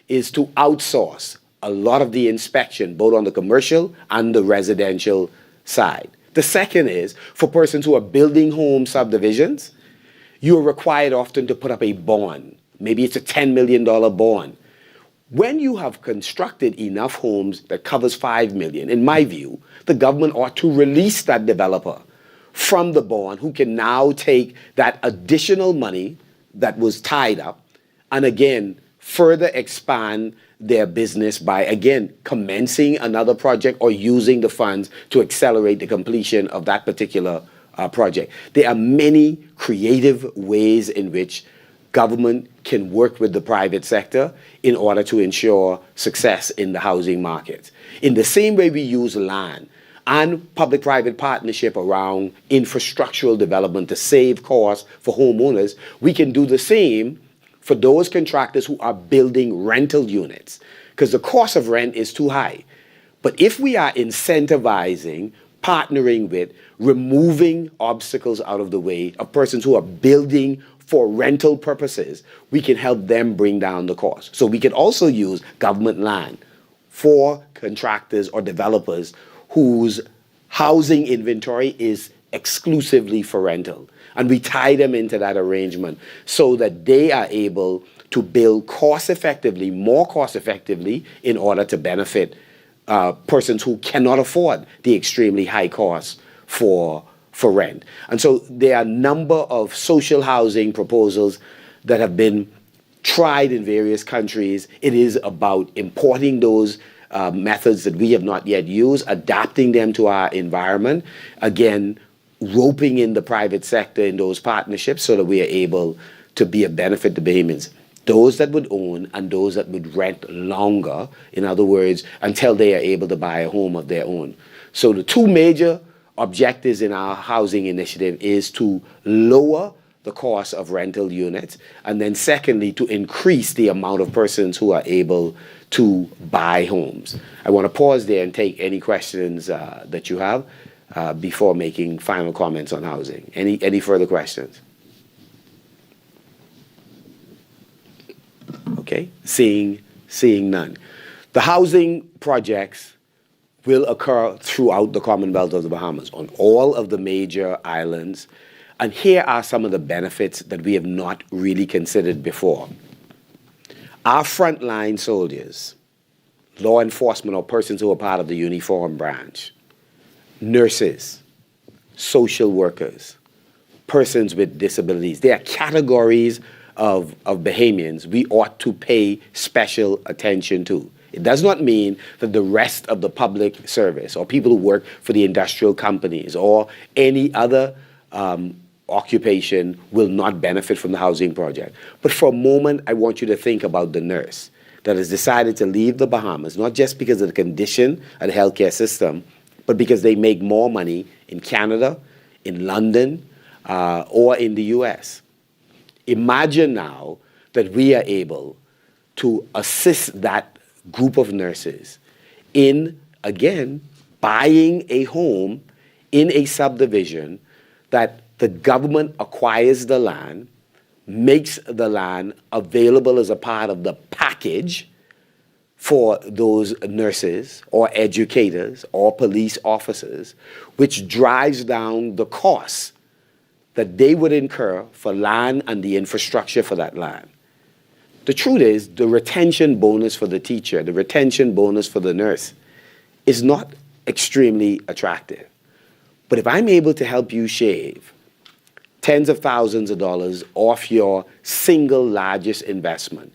C: is to outsource a lot of the inspection, both on the commercial and the residential side. The second is, for persons who are building home subdivisions, you are required often to put up a bond. Maybe it's a $10 million bond. When you have constructed enough homes that covers $5 million, in my view, the government ought to release that developer from the bond, who can now take that additional money that was tied up and again further expand their business by again commencing another project or using the funds to accelerate the completion of that particular project. There are many creative ways in which government can work with the private sector in order to ensure success in the housing market. In the same way we use land and public-private partnership around infrastructural development to save costs for homeowners, we can do the same for those contractors who are building rental units, because the cost of rent is too high. But if we are incentivizing, partnering with, removing obstacles out of the way of persons who are building for rental purposes, we can help them bring down the cost. So we can also use government land for contractors or developers whose housing inventory is exclusively for rental. And we tie them into that arrangement so that they are able to build cost effectively, more cost effectively, in order to benefit persons who cannot afford the extremely high costs for rent. And so there are a number of social housing proposals that have been tried in various countries. It is about importing those methods that we have not yet used, adapting them to our environment, again, roping in the private sector in those partnerships so that we are able to be a benefit to Bahamians. Those that would own and those that would rent longer, in other words, until they are able to buy a home of their own. So the two major objectives in our housing initiative is to lower the cost of rental units, and then secondly, to increase the amount of persons who are able to buy homes. I want to pause there and take any questions that you have before making final comments on housing. Any further questions? Okay, seeing none. The housing projects will occur throughout the Commonwealth of the Bahamas, on all of the major islands. And here are some of the benefits that we have not really considered before. Our frontline soldiers, law enforcement or persons who are part of the uniform branch, nurses, social workers, persons with disabilities, they are categories of Bahamians we ought to pay special attention to. It does not mean that the rest of the public service or people who work for the industrial companies or any other occupation will not benefit from the housing project. But for a moment, I want you to think about the nurse that has decided to leave the Bahamas, not just because of the condition of the healthcare system, but because they make more money in Canada, in London, or in the US. Imagine now that we are able to assist that group of nurses in, again, buying a home in a subdivision that the government acquires the land, makes the land available as a part of the package for those nurses or educators or police officers, which drives down the costs that they would incur for land and the infrastructure for that land. The truth is, the retention bonus for the teacher, the retention bonus for the nurse is not extremely attractive. But if I'm able to help you shave tens of thousands of dollars off your single largest investment,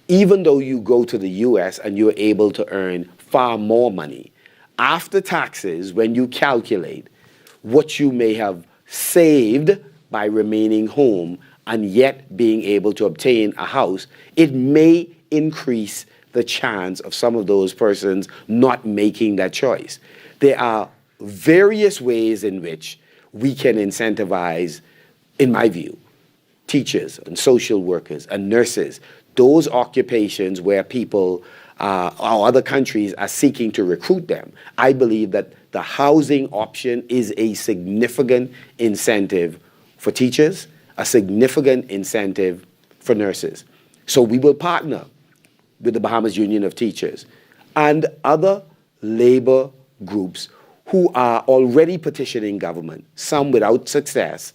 C: even though you go to the US and you're able to earn far more money, after taxes, when you calculate what you may have saved by remaining home and yet being able to obtain a house, it may increase the chance of some of those persons not making that choice. There are various ways in which we can incentivize, in my view, teachers and social workers and nurses, those occupations where people or other countries are seeking to recruit them. I believe that the housing option is a significant incentive for teachers, a significant incentive for nurses. So we will partner with the Bahamas Union of Teachers and other labor groups who are already petitioning government, some without success,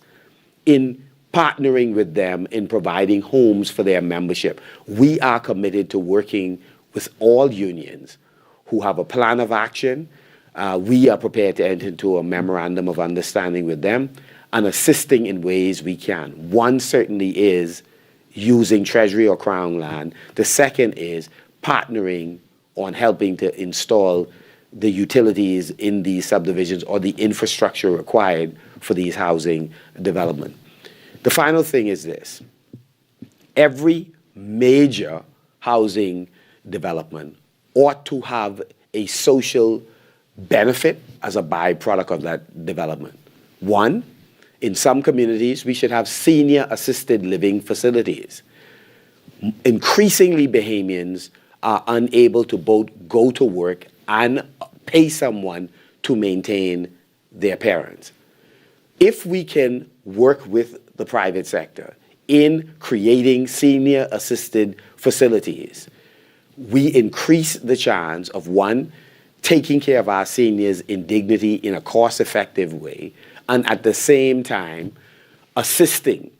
C: in partnering with them in providing homes for their membership. We are committed to working with all unions who have a plan of action. We are prepared to enter into a memorandum of understanding with them and assisting in ways we can. One certainly is using Treasury or Crown land. The second is partnering on helping to install the utilities in these subdivisions or the infrastructure required for these housing development. The final thing is this. Every major housing development ought to have a social benefit as a byproduct of that development. One, in some communities, we should have senior assisted living facilities. Increasingly, Bahamians are unable to both go to work and pay someone to maintain their parents. If we can work with the private sector in creating senior assisted facilities, we increase the chance of, one, taking care of our seniors in dignity in a cost-effective way, and at the same time assisting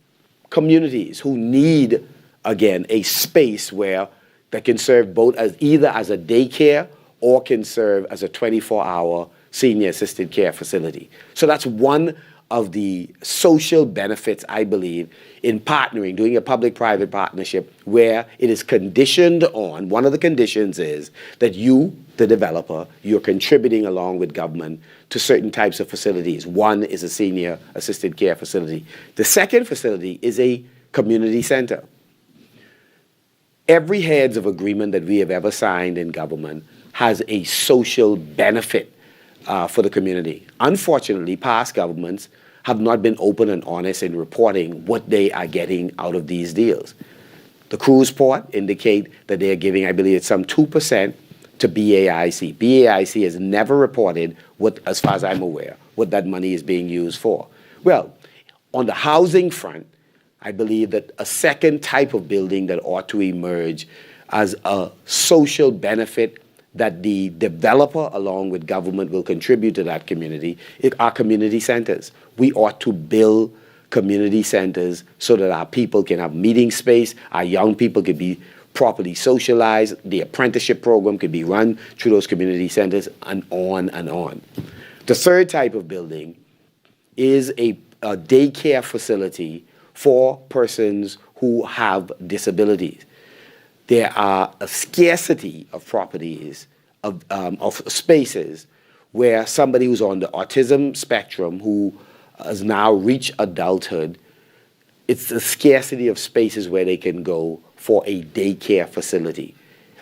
C: communities who need, again, a space where that can serve both as either as a daycare or can serve as a 24-hour senior assisted care facility. So that's one of the social benefits, I believe, in partnering, doing a public-private partnership where it is conditioned on, one of the conditions is that you, the developer, you're contributing along with government to certain types of facilities. One is a senior assisted care facility. The second facility is a community center. Every heads of agreement that we have ever signed in government has a social benefit for the community. Unfortunately, past governments have not been open and honest in reporting what they are getting out of these deals. The cruise port indicate that they are giving, I believe it's some 2% to BAIC. BAIC has never reported what, as far as I'm aware, what that money is being used for. Well, on the housing front, I believe that a second type of building that ought to emerge as a social benefit that the developer, along with government, will contribute to that community, are community centers. We ought to build community centers so that our people can have meeting space, our young people can be properly socialized, the apprenticeship program could be run through those community centers, and on and on. The third type of building is a daycare facility for persons who have disabilities. There are a scarcity of properties, of spaces, where somebody who's on the autism spectrum, who has now reached adulthood, it's the scarcity of spaces where they can go for a daycare facility.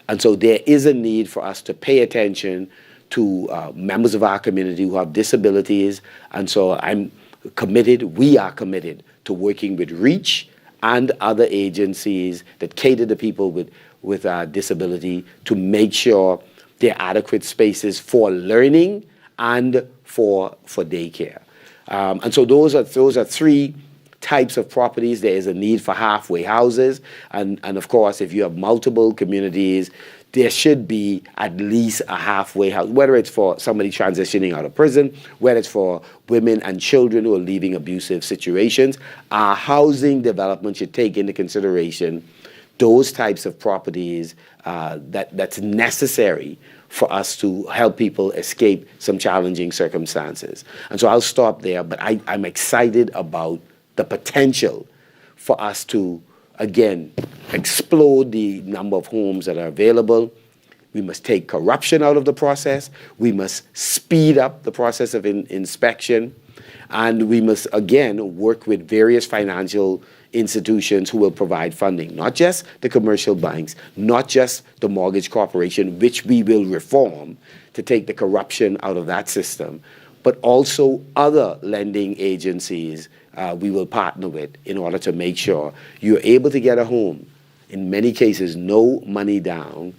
C: And so there is a need for us to pay attention to members of our community who have disabilities. And so I'm committed, we are committed to working with REACH and other agencies that cater to people with disability to make sure there are adequate spaces for learning and for daycare. And so those are three types of properties. There is a need for halfway houses, and of course, if you have multiple communities, there should be at least a halfway house, whether it's for somebody transitioning out of prison, whether it's for women and children who are leaving abusive situations. Our housing development should take into consideration those types of properties that's necessary for us to help people escape some challenging circumstances. And so I'll stop there, but I'm excited about the potential for us to, again, explode the number of homes that are available. We must take corruption out of the process. We must speed up the process of inspection. And we must, again, work with various financial institutions who will provide funding, not just the commercial banks, not just the mortgage corporation, which we will reform to take the corruption out of that system, but also other lending agencies we will partner with in order to make sure you're able to get a home, in many cases no money down,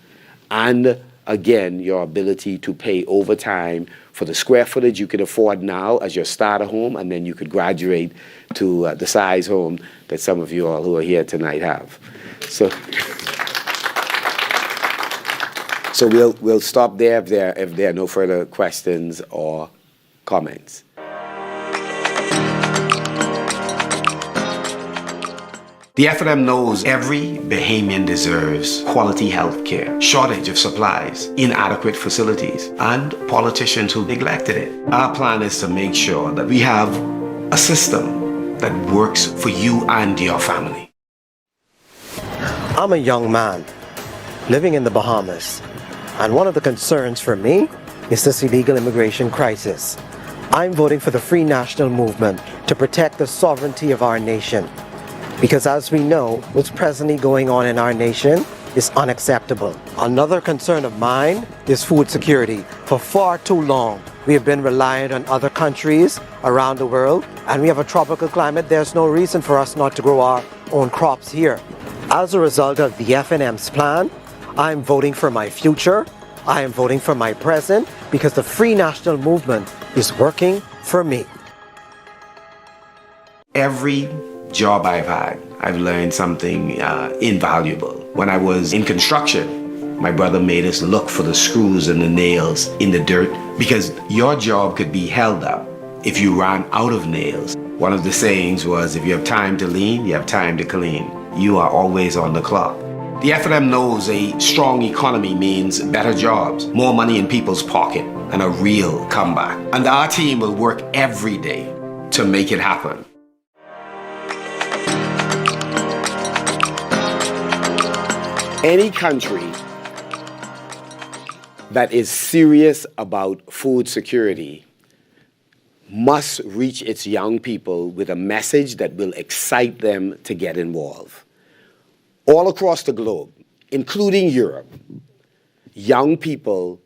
C: and again, your ability to pay over time for the square footage you can afford now as your starter home, and then you could graduate to the size home that some of you all who are here tonight have. So we'll stop there if there are no further questions or comments. The F&M knows every Bahamian deserves quality health care, shortage of supplies, inadequate facilities, and politicians who neglected it. Our plan is to make sure that we have a system that works for you and your family.
J: I'm a young man living in the Bahamas, and one of the concerns for me is this illegal immigration crisis. I'm voting for the Free National Movement to protect the sovereignty of our nation. Because as we know, what's presently going on in our nation is unacceptable. Another concern of mine is food security. For far too long, we have been reliant on other countries around the world, and we have a tropical climate. There's no reason for us not to grow our own crops here. As a result of the F&M's plan, I'm voting for my future. I am voting for my present because the Free National Movement is working for me.
C: Every job I've had, I've learned something invaluable. When I was in construction, my brother made us look for the screws and the nails in the dirt because your job could be held up if you ran out of nails. One of the sayings was, if you have time to lean, you have time to clean. You are always on the clock. The F&M knows a strong economy means better jobs, more money in people's pocket, and a real comeback. And our team will work every day to make it happen. Any country that is serious about food security must reach its young people with a message that will excite them to get involved. All across the globe, including Europe, young people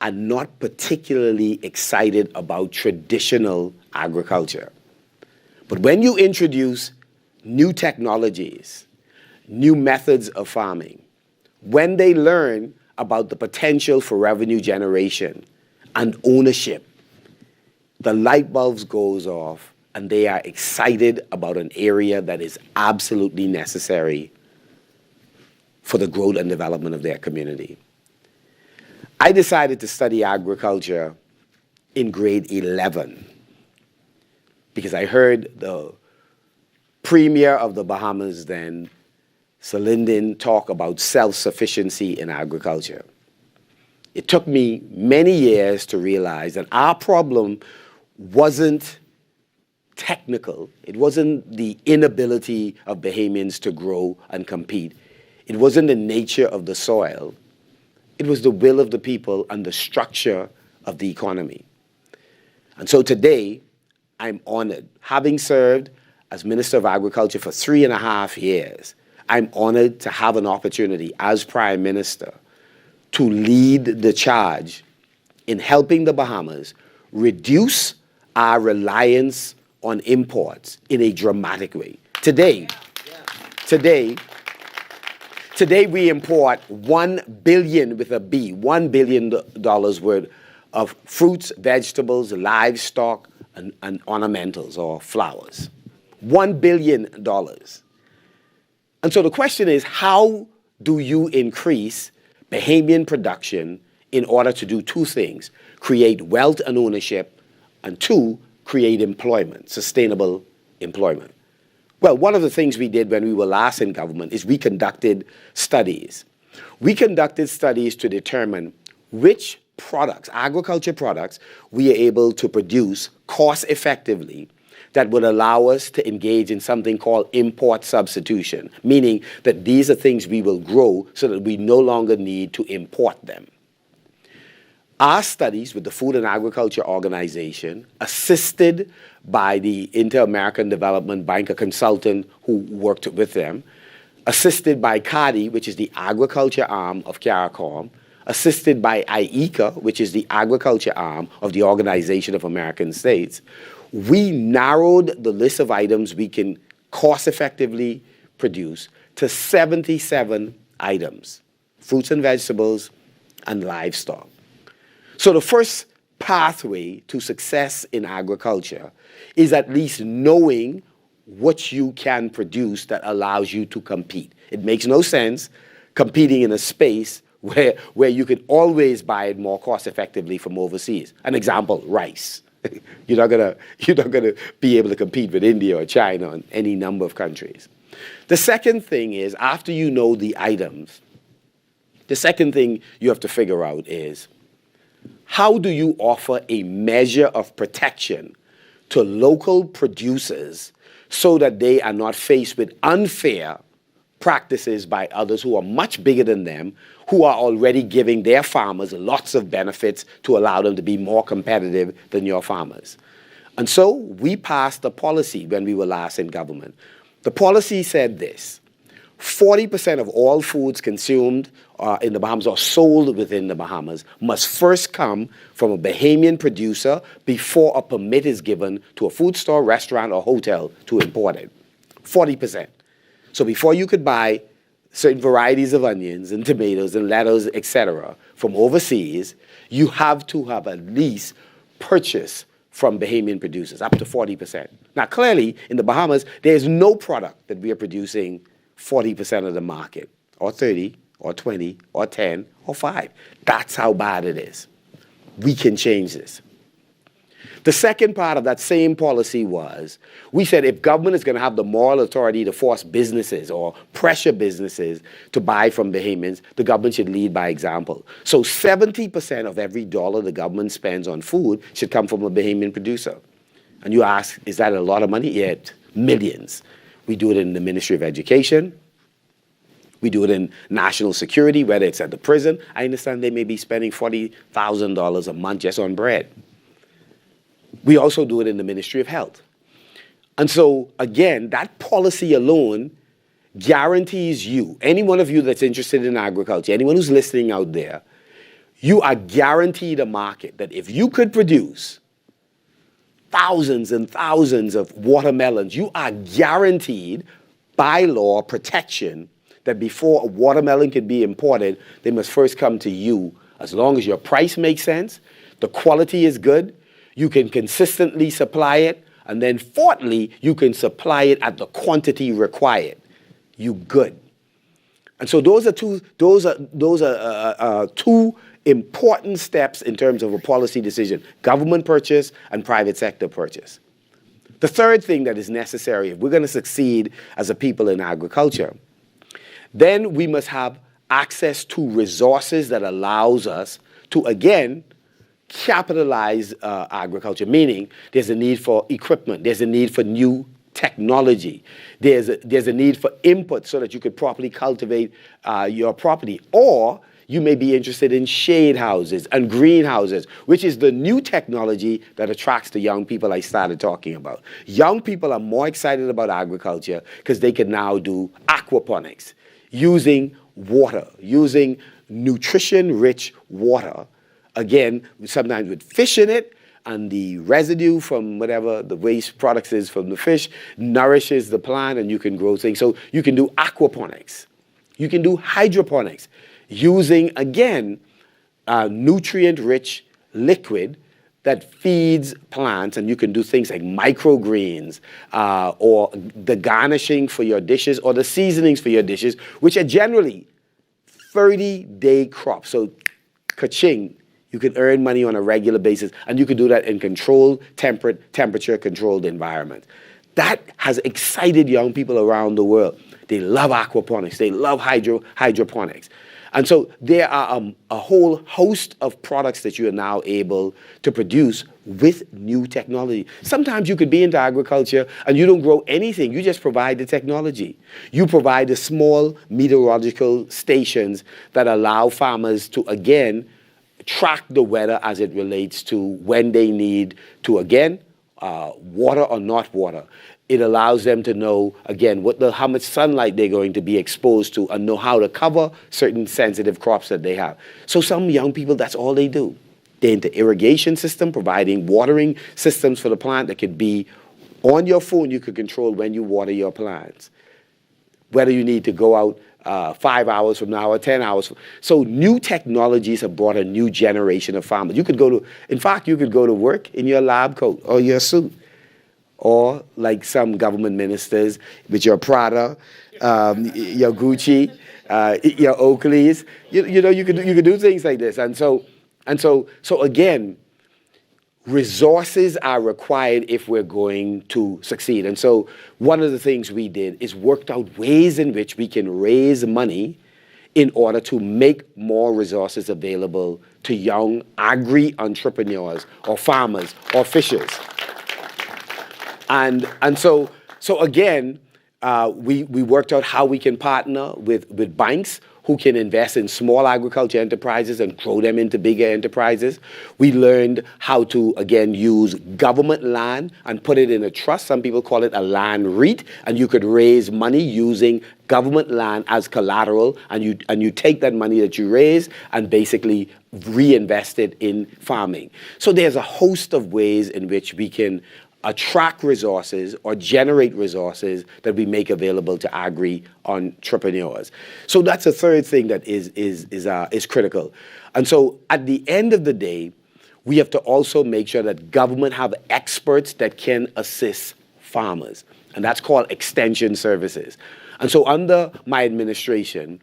C: are not particularly excited about traditional agriculture. But when you introduce new technologies, new methods of farming, when they learn about the potential for revenue generation and ownership, the light bulbs goes off and they are excited about an area that is absolutely necessary for the growth and development of their community. I decided to study agriculture in grade 11 because I heard the premier of the Bahamas then, Celine, talk about self-sufficiency in agriculture. It took me many years to realize that our problem wasn't technical. It wasn't the inability of Bahamians to grow and compete. It wasn't the nature of the soil. It was the will of the people and the structure of the economy. And so today, I'm honored. Having served as Minister of Agriculture for 3.5 years, I'm honored to have an opportunity as Prime Minister to lead the charge in helping the Bahamas reduce our reliance on imports in a dramatic way. Today we import $1 billion with a B, $1 billion worth of fruits, vegetables, livestock, and ornamentals or flowers. $1 billion. And so the question is, how do you increase Bahamian production in order to do two things? Create wealth and ownership, and two, create employment, sustainable employment. Well, one of the things we did when we were last in government is we conducted studies. We conducted studies to determine which products, agriculture products, we are able to produce cost effectively that would allow us to engage in something called import substitution, meaning that these are things we will grow so that we no longer need to import them. Our studies with the Food and Agriculture Organization, assisted by the Inter-American Development Bank, a consultant who worked with them, assisted by CADI, which is the agriculture arm of CARICOM, assisted by IECA, which is the agriculture arm of the Organization of American States, we narrowed the list of items we can cost effectively produce to 77 items, fruits and vegetables and livestock. So the first pathway to success in agriculture is at least knowing what you can produce that allows you to compete. It makes no sense competing in a space where you can always buy it more cost effectively from overseas. An example, rice. You're not gonna be able to compete with India or China or any number of countries. The second thing is, after you know the items, the second thing you have to figure out is, how do you offer a measure of protection to local producers so that they are not faced with unfair practices by others who are much bigger than them, who are already giving their farmers lots of benefits to allow them to be more competitive than your farmers? And so we passed a policy when we were last in government. The policy said this: 40% of all foods consumed in the Bahamas or sold within the Bahamas must first come from a Bahamian producer before a permit is given to a food store, restaurant, or hotel to import it. 40%. So before you could buy certain varieties of onions and tomatoes and lettuce, etc., from overseas, you have to have at least purchased from Bahamian producers, up to 40%. Now, clearly, in the Bahamas, there's no product that we are producing 40% of the market, or 30, or 20, or 10, or 5. That's how bad it is. We can change this. The second part of that same policy was, we said if government is going to have the moral authority to force businesses or pressure businesses to buy from Bahamians, the government should lead by example. So 70% of every dollar the government spends on food should come from a Bahamian producer. And you ask, is that a lot of money? Yeah, millions. We do it in the Ministry of Education. We do it in national security, whether it's at the prison. I understand they may be spending $40,000 a month just on bread. We also do it in the Ministry of Health. And so, again, that policy alone guarantees you, any one of you that's interested in agriculture, anyone who's listening out there, you are guaranteed a market that if you could produce thousands and thousands of watermelons, you are guaranteed by law protection that before a watermelon can be imported, they must first come to you. As long as your price makes sense, the quality is good, you can consistently supply it, and then fourthly, you can supply it at the quantity required. You good. And so those are two important steps in terms of a policy decision: government purchase and private sector purchase. The third thing that is necessary, if we're going to succeed as a people in agriculture, then we must have access to resources that allows us to, again, capitalize agriculture, meaning there's a need for equipment, there's a need for new technology, there's a need for input so that you could properly cultivate your property. Or you may be interested in shade houses and greenhouses, which is the new technology that attracts the young people I started talking about. Young people are more excited about agriculture because they can now do aquaponics, using water, using nutrition-rich water. Again, sometimes with fish in it, and the residue from whatever the waste products is from the fish nourishes the plant, and you can grow things. So you can do aquaponics. You can do hydroponics, using, again, nutrient-rich liquid that feeds plants, and you can do things like microgreens, or the garnishing for your dishes, or the seasonings for your dishes, which are generally 30-day crops. So, ka-ching, you can earn money on a regular basis, and you can do that in controlled, temperature-controlled environments. That has excited young people around the world. They love aquaponics. They love hydroponics. And so there are a whole host of products that you are now able to produce with new technology. Sometimes you could be into agriculture and you don't grow anything. You just provide the technology. You provide the small meteorological stations that allow farmers to, again, track the weather as it relates to when they need to, again, water or not water. It allows them to know, again, how much sunlight they're going to be exposed to, and know how to cover certain sensitive crops that they have. So some young people, that's all they do. They're into irrigation system, providing watering systems for the plant that could be on your phone. You could control when you water your plants, whether you need to go out 5 hours from now or 10 hours. So new technologies have brought a new generation of farmers. You could go to work in your lab coat or your suit. or like some government ministers with your Prada, your Gucci, your Oakleys. You know, you could do things like this. And so again, resources are required if we're going to succeed. And so one of the things we did is worked out ways in which we can raise money in order to make more resources available to young agri-entrepreneurs or farmers or fishers. And so again, we worked out how we can partner with banks who can invest in small agriculture enterprises and grow them into bigger enterprises. We learned how to, again, use government land and put it in a trust. Some people call it a land REIT, and you could raise money using government land as collateral, and you take that money that you raise and basically reinvest it in farming. So there's a host of ways in which we can attract resources or generate resources that we make available to agri-entrepreneurs. So that's a third thing that is critical. And so at the end of the day, we have to also make sure that government have experts that can assist farmers. And that's called extension services. And so under my administration,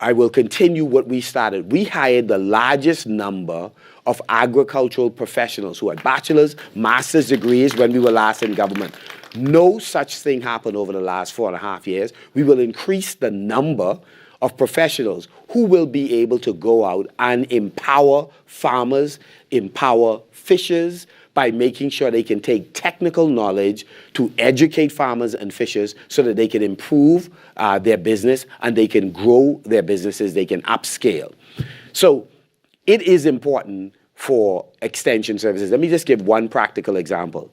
C: I will continue what we started. We hired the largest number of agricultural professionals who had bachelor's, master's degrees when we were last in government. No such thing happened over the last 4.5 years. We will increase the number of professionals who will be able to go out and empower farmers, empower fishers, by making sure they can take technical knowledge to educate farmers and fishers so that they can improve their business and they can grow their businesses, they can upscale. So it is important for extension services. Let me just give one practical example.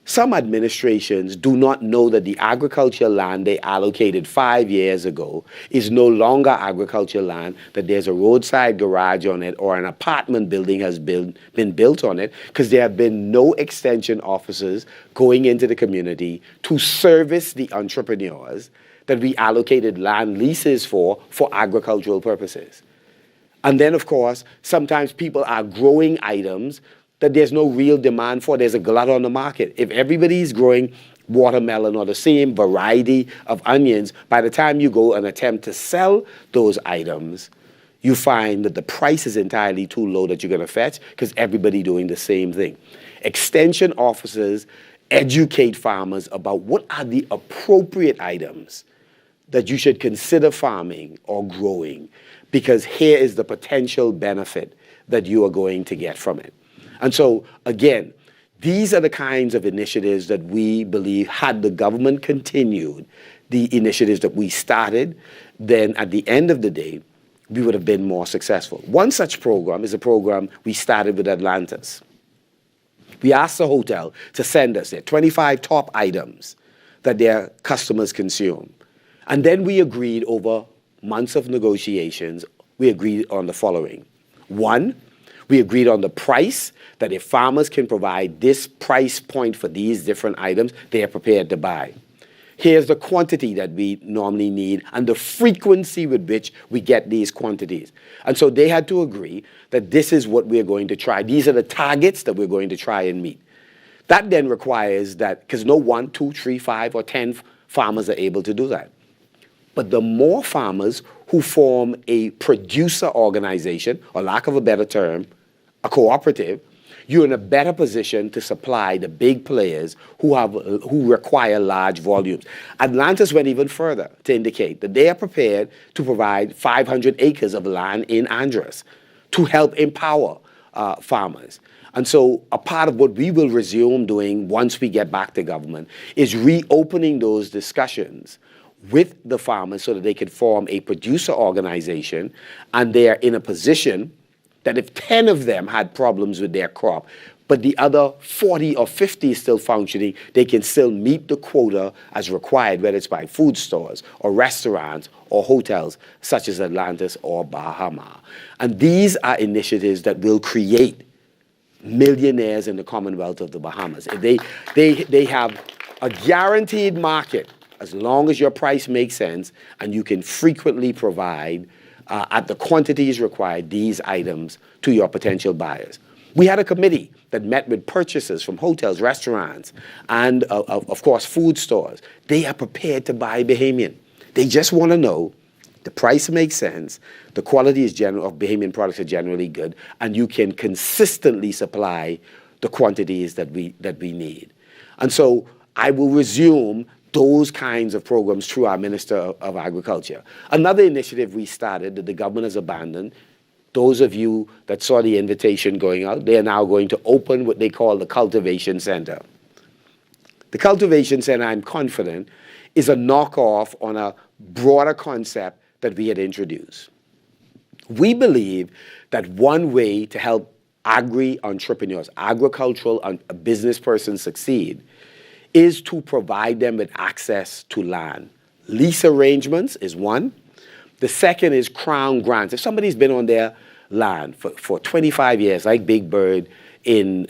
C: Some administrations do not know that the agricultural land they allocated 5 years ago is no longer agricultural land, that there's a roadside garage on it or an apartment building has been built on it, because there have been no extension officers going into the community to service the entrepreneurs that we allocated land leases for agricultural purposes. And then, of course, sometimes people are growing items that there's no real demand for. There's a glut on the market. If everybody's growing watermelon or the same variety of onions, by the time you go and attempt to sell those items, you find that the price is entirely too low that you're going to fetch because everybody's doing the same thing. Extension officers educate farmers about what are the appropriate items that you should consider farming or growing, because here is the potential benefit that you are going to get from it. And so, again, these are the kinds of initiatives that we believe, had the government continued the initiatives that we started, then at the end of the day, we would have been more successful. One such program is a program we started with Atlantis. We asked the hotel to send us their 25 top items that their customers consume. And then we agreed over months of negotiations, we agreed on the following. One, we agreed on the price, that if farmers can provide this price point for these different items, they are prepared to buy. Here's the quantity that we normally need and the frequency with which we get these quantities. And so they had to agree that this is what we're going to try. These are the targets that we're going to try and meet. That then requires that, because no 1, 2, 3, 5, or 10 farmers are able to do that. But the more farmers who form a producer organization, or lack of a better term, a cooperative, you're in a better position to supply the big players who require large volumes. Atlantis went even further to indicate that they are prepared to provide 500 acres of land in Andros to help empower farmers. And so a part of what we will resume doing once we get back to government is reopening those discussions with the farmers so that they can form a producer organization, and they are in a position that if 10 of them had problems with their crop, but the other 40 or 50 is still functioning, they can still meet the quota as required, whether it's by food stores or restaurants or hotels such as Atlantis or Bahamas. And these are initiatives that will create millionaires in the Commonwealth of the Bahamas. They have a guaranteed market as long as your price makes sense and you can frequently provide at the quantities required these items to your potential buyers. We had a committee that met with purchasers from hotels, restaurants, and of course food stores. They are prepared to buy Bahamian. They just want to know the price makes sense, the quality of Bahamian products are generally good, and you can consistently supply the quantities that we need. And so I will resume those kinds of programs through our Minister of Agriculture. Another initiative we started that the government has abandoned, those of you that saw the invitation going out, they are now going to open what they call the Cultivation Center. The Cultivation Center, I'm confident, is a knockoff on a broader concept that we had introduced. We believe that one way to help agri-entrepreneurs, agricultural business persons succeed is to provide them with access to land. Lease arrangements is one. The second is crown grants. If somebody's been on their land for 25 years, like Big Bird in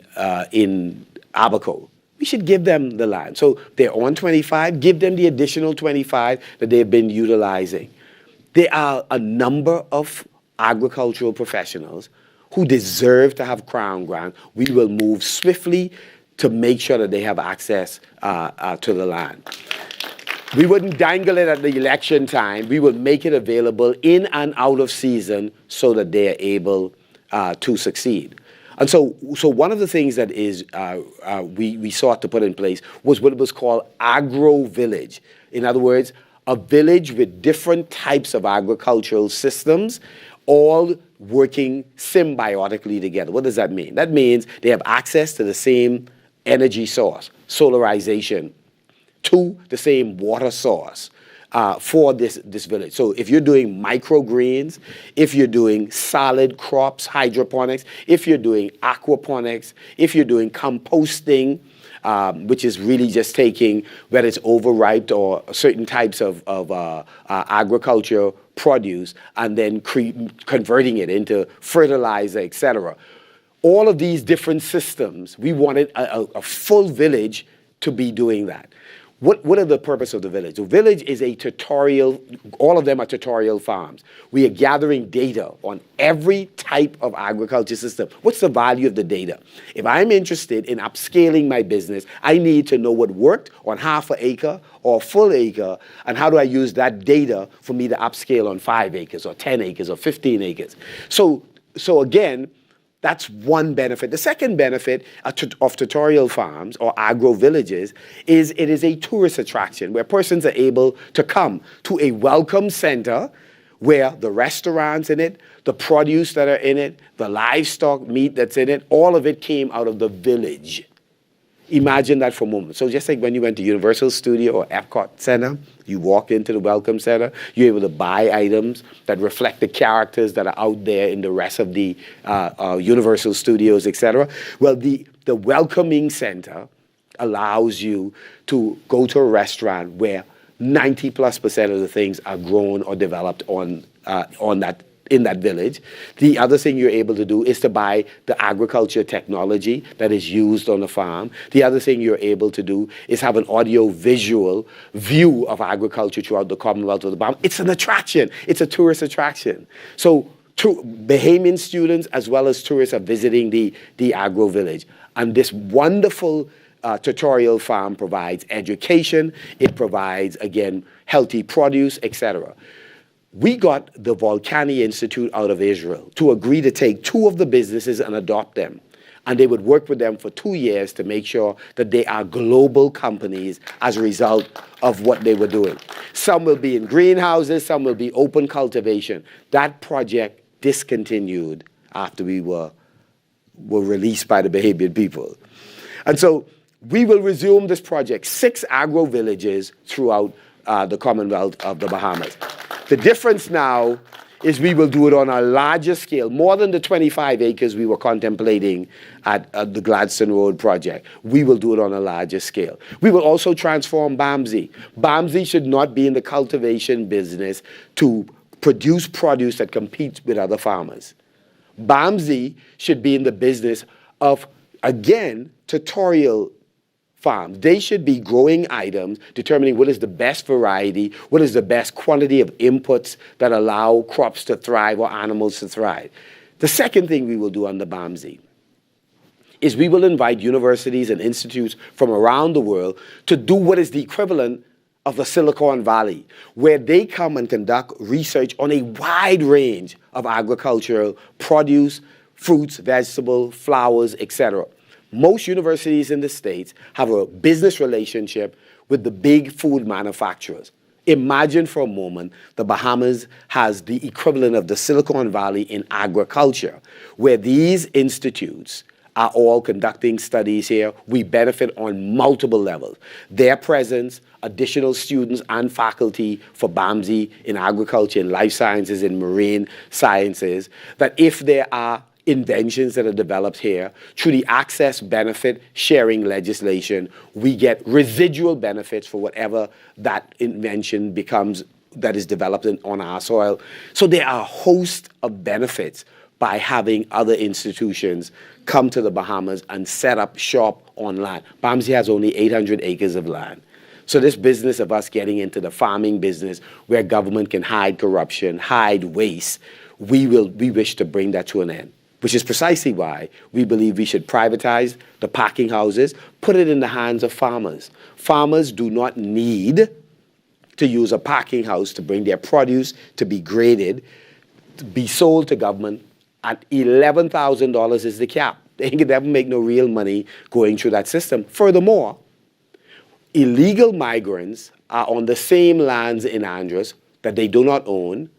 C: Abaco, we should give them the land. So they're on 25, give them the additional 25 that they've been utilizing. There are a number of agricultural professionals who deserve to have crown grants. We will move swiftly to make sure that they have access to the land. We wouldn't dangle it at the election time. We would make it available in and out of season so that they are able to succeed. And so one of the things that is we sought to put in place was what was called Agro Village. In other words, a village with different types of agricultural systems, all working symbiotically together. What does that mean? That means they have access to the same energy source, solarization, to the same water source for this village. So if you're doing microgreens, if you're doing solid crops, hydroponics, if you're doing aquaponics, if you're doing composting, which is really just taking, whether it's overripe or certain types of agriculture produce, and then converting it into fertilizer, etc. All of these different systems, we wanted a full village to be doing that. What are the purpose of the village? The village is a tutorial, all of them are tutorial farms. We are gathering data on every type of agriculture system. What's the value of the data? If I'm interested in upscaling my business, I need to know what worked on half an acre or a full acre, and how do I use that data for me to upscale on 5 acres or 10 acres or 15 acres. So again, that's one benefit. The second benefit of tutorial farms or agro villages is it is a tourist attraction where persons are able to come to a welcome center where the restaurants in it, the produce that are in it, the livestock meat that's in it, all of it came out of the village. Imagine that for a moment. So just like when you went to Universal Studio or Epcot Center, you walk into the Welcome Center, you're able to buy items that reflect the characters that are out there in the rest of the Universal Studios, etc. Well, the Welcoming Center allows you to go to a restaurant where 90+% of the things are grown or developed in that village. The other thing you're able to do is to buy the agriculture technology that is used on the farm. The other thing you're able to do is have an audio-visual view of agriculture throughout the Commonwealth of the Bahamas. It's an attraction. It's a tourist attraction. So Bahamian students as well as tourists are visiting the agro village. And this wonderful tutorial farm provides education. It provides, again, healthy produce, etc. We got the Volcani Institute out of Israel to agree to take 2 of the businesses and adopt them. And they would work with them for 2 years to make sure that they are global companies as a result of what they were doing. Some will be in greenhouses, some will be open cultivation. That project discontinued after we were released by the Bahamian people. And so we will resume this project, 6 agro villages throughout the Commonwealth of the Bahamas. The difference now is we will do it on a larger scale, more than the 25 acres we were contemplating at the Gladstone Road project. We will do it on a larger scale. We will also transform BAMSI. BAMSI should not be in the cultivation business to produce produce that competes with other farmers. BAMSI should be in the business of, again, tutorial farms. They should be growing items, determining what is the best variety, what is the best quantity of inputs that allow crops to thrive or animals to thrive. The second thing we will do on the BAMSI is we will invite universities and institutes from around the world to do what is the equivalent of the Silicon Valley, where they come and conduct research on a wide range of agricultural produce, fruits, vegetables, flowers, etc. Most universities in the States have a business relationship with the big food manufacturers. Imagine for a moment the Bahamas has the equivalent of the Silicon Valley in agriculture, where these institutes are all conducting studies here. We benefit on multiple levels. Their presence, additional students and faculty for BAMSI in agriculture, in life sciences, in marine sciences, that if there are inventions that are developed here, through the access benefit sharing legislation, we get residual benefits for whatever that invention becomes that is developed on our soil. So there are a host of benefits by having other institutions come to the Bahamas and set up shop on land. BAMSI has only 800 acres of land. So this business of us getting into the farming business where government can hide corruption, hide waste, we wish to bring that to an end, which is precisely why we believe we should privatize the packing houses, put it in the hands of farmers. Farmers do not need to use a packing house to bring their produce to be graded, to be sold to government at $11,000 is the cap. They can never make no real money going through that system. Furthermore, illegal migrants are on the same lands in Andros that they do not own.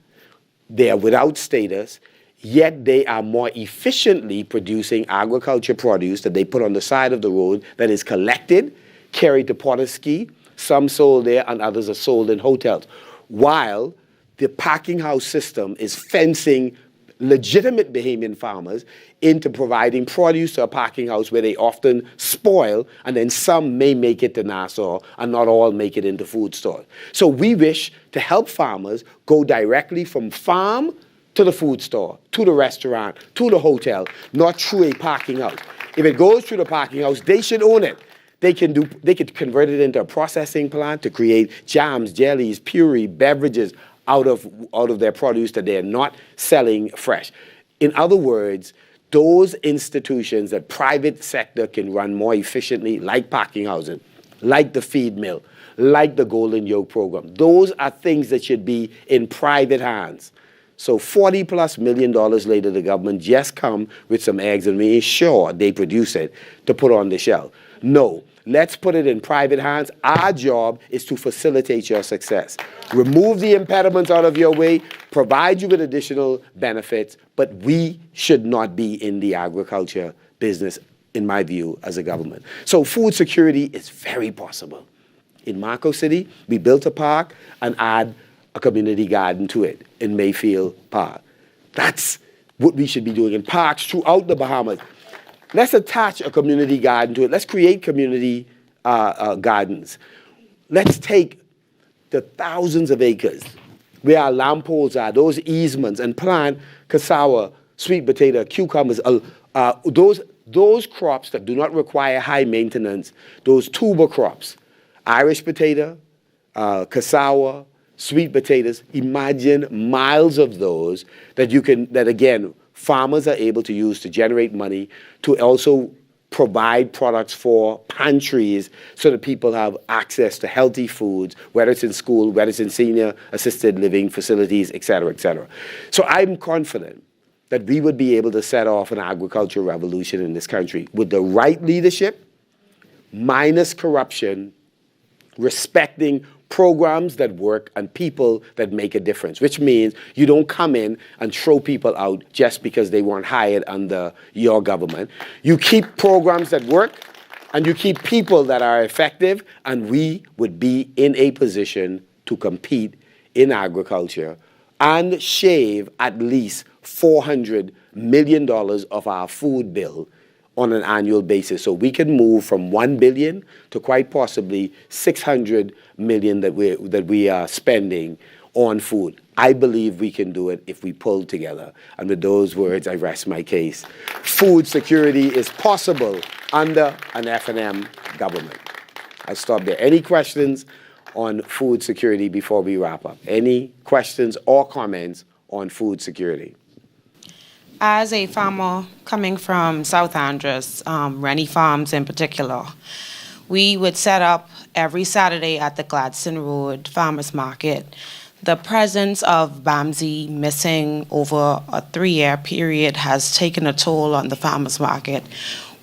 C: They are without status, yet they are more efficiently producing agriculture produce that they put on the side of the road that is collected, carried to Port-of-Ski, some sold there and others are sold in hotels. While the packing house system is fencing legitimate Bahamian farmers into providing produce to a packing house where they often spoil, and then some may make it to Nassau and not all make it into food stores. So we wish to help farmers go directly from farm to the food store, to the restaurant, to the hotel, not through a packing house. If it goes through the packing house, they should own it. They could convert it into a processing plant to create jams, jellies, puree, beverages out of their produce that they are not selling fresh. In other words, those institutions that private sector can run more efficiently, like packing houses, like the feed mill, like the Golden Yoke program, those are things that should be in private hands. So $40+ million later, the government just come with some eggs and we ensure they produce it to put on the shelf. No, let's put it in private hands. Our job is to facilitate your success. Remove the impediments out of your way, provide you with additional benefits, but we should not be in the agriculture business, in my view, as a government. So food security is very possible. In Marco City, we built a park and add a community garden to it in Mayfield Park. That's what we should be doing in parks throughout the Bahamas. Let's attach a community garden to it. Let's create community gardens. Let's take the thousands of acres where our lamp poles are, those easements, and plant cassava, sweet potato, cucumbers, those crops that do not require high maintenance, those tuber crops, Irish potato, cassava, sweet potatoes. Imagine miles of those that again, farmers are able to use to generate money, to also provide products for pantries so that people have access to healthy foods, whether it's in school, whether it's in senior assisted living facilities, et cetera, et cetera. So I'm confident that we would be able to set off an agricultural revolution in this country with the right leadership, minus corruption, respecting programs that work and people that make a difference, which means you don't come in and throw people out just because they weren't hired under your government. You keep programs that work and you keep people that are effective, and we would be in a position to compete in agriculture and shave at least $400 million of our food bill on an annual basis. So we can move from $1 billion to quite possibly $600 million that we are spending on food. I believe we can do it if we pull together. And with those words, I rest my case. Food security is possible under an F&M government. I'll stop there. Any questions on food security before we wrap up? Any questions or comments on food security?
H: As a farmer coming from South Andros, Rennie Farms in particular, we would set up every Saturday at the Gladstone Road Farmers Market. The presence of Bamsi missing over a 3-year period has taken a toll on the farmers market.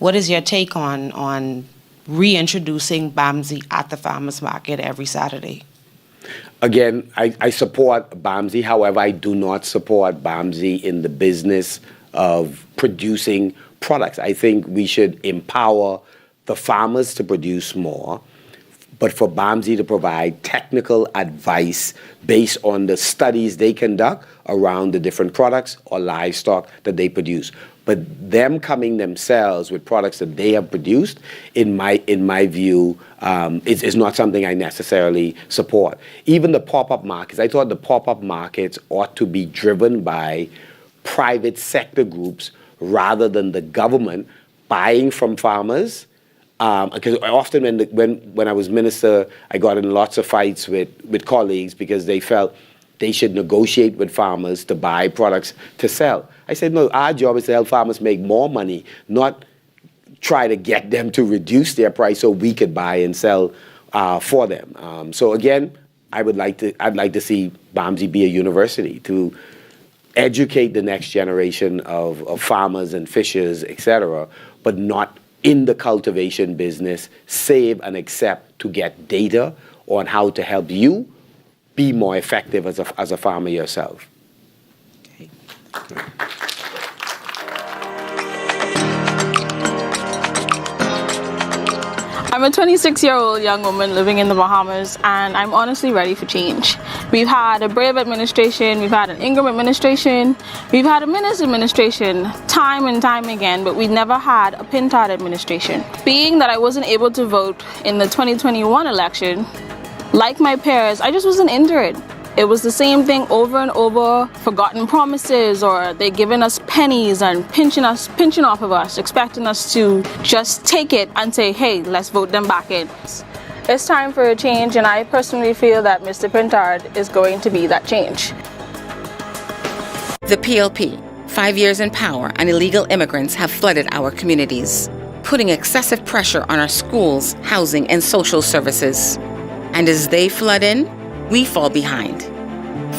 H: What is your take on reintroducing Bamsi at the farmers market every Saturday?
C: Again, I support Bamsi. However, I do not support Bamsi in the business of producing products. I think we should empower the farmers to produce more, but for Bamsi to provide technical advice based on the studies they conduct around the different products or livestock that they produce. But them coming themselves with products that they have produced, in my view, is not something I necessarily support. Even the pop-up markets, I thought the pop-up markets ought to be driven by private sector groups rather than the government buying from farmers. Because often when I was minister, I got in lots of fights with colleagues because they felt they should negotiate with farmers to buy products to sell. I said, no, our job is to help farmers make more money, not try to get them to reduce their price so we could buy and sell for them. So again, I'd like to see Bamsi be a university to educate the next generation of farmers and fishers, etc., but not in the cultivation business, save and accept to get data on how to help you be more effective as a farmer yourself.
H: Okay.
K: I'm a 26-year-old young woman living in the Bahamas, and I'm honestly ready for change. We've had a Brave administration, we've had an Ingram administration, we've had a Minnis administration time and time again, but we never had a Pintard administration. Being that I wasn't able to vote in the 2021 election, like my peers, I just wasn't into it. It was the same thing over and over, forgotten promises, or they giving us pennies and pinching off of us, expecting us to just take it and say, hey, let's vote them back in. It's time for a change, and I personally feel that Mr. Pintard is going to be that change.
L: The PLP, 5 years in power, and illegal immigrants have flooded our communities, putting excessive pressure on our schools, housing, and social services. And as they flood in, we fall behind.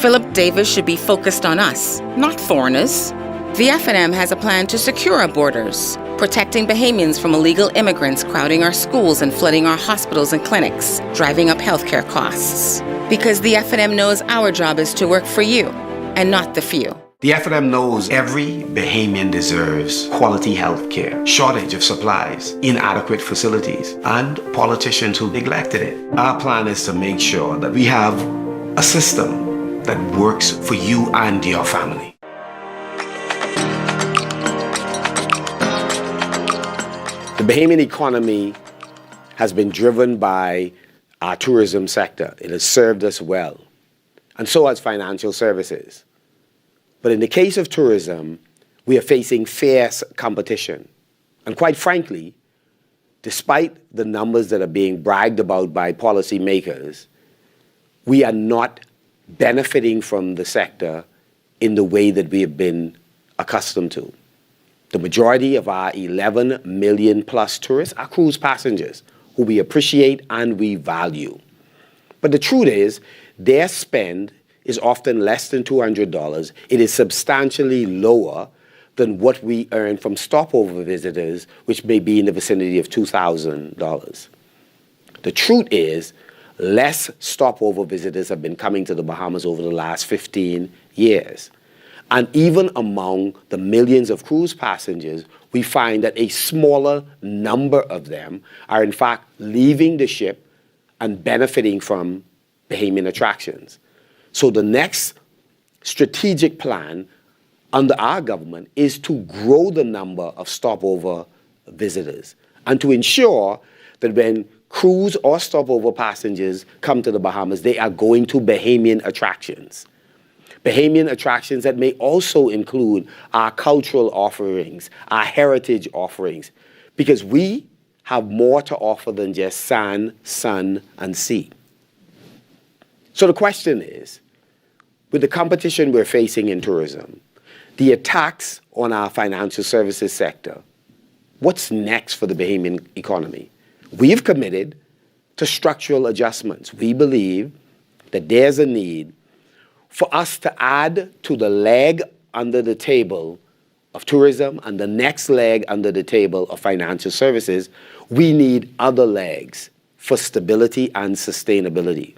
L: Philip Davis should be focused on us, not foreigners. The FNM has a plan to secure our borders, protecting Bahamians from illegal immigrants crowding our schools and flooding our hospitals and clinics, driving up healthcare costs. Because the FNM knows our job is to work for you, and not the few.
C: The FNM knows every Bahamian deserves quality health care, shortage of supplies, inadequate facilities, and politicians who neglected it. Our plan is to make sure that we have a system that works for you and your family. The Bahamian economy has been driven by our tourism sector. It has served us well, and so has financial services. But in the case of tourism, we are facing fierce competition. And quite frankly, despite the numbers that are being bragged about by policymakers, we are not benefiting from the sector in the way that we have been accustomed to. The majority of our 11 million plus tourists are cruise passengers who we appreciate and we value. But the truth is, their spend is often less than $200. It is substantially lower than what we earn from stopover visitors, which may be in the vicinity of $2,000. The truth is, less stopover visitors have been coming to the Bahamas over the last 15 years. And even among the millions of cruise passengers, we find that a smaller number of them are in fact leaving the ship and benefiting from Bahamian attractions. So the next strategic plan under our government is to grow the number of stopover visitors and to ensure that when cruise or stopover passengers come to the Bahamas, they are going to Bahamian attractions. Bahamian attractions that may also include our cultural offerings, our heritage offerings, because we have more to offer than just sand, sun, and sea. So the question is, with the competition we're facing in tourism, the attacks on our financial services sector, what's next for the Bahamian economy? We've committed to structural adjustments. We believe that there's a need for us to add to the leg under the table of tourism and the next leg under the table of financial services. We need other legs for stability and sustainability.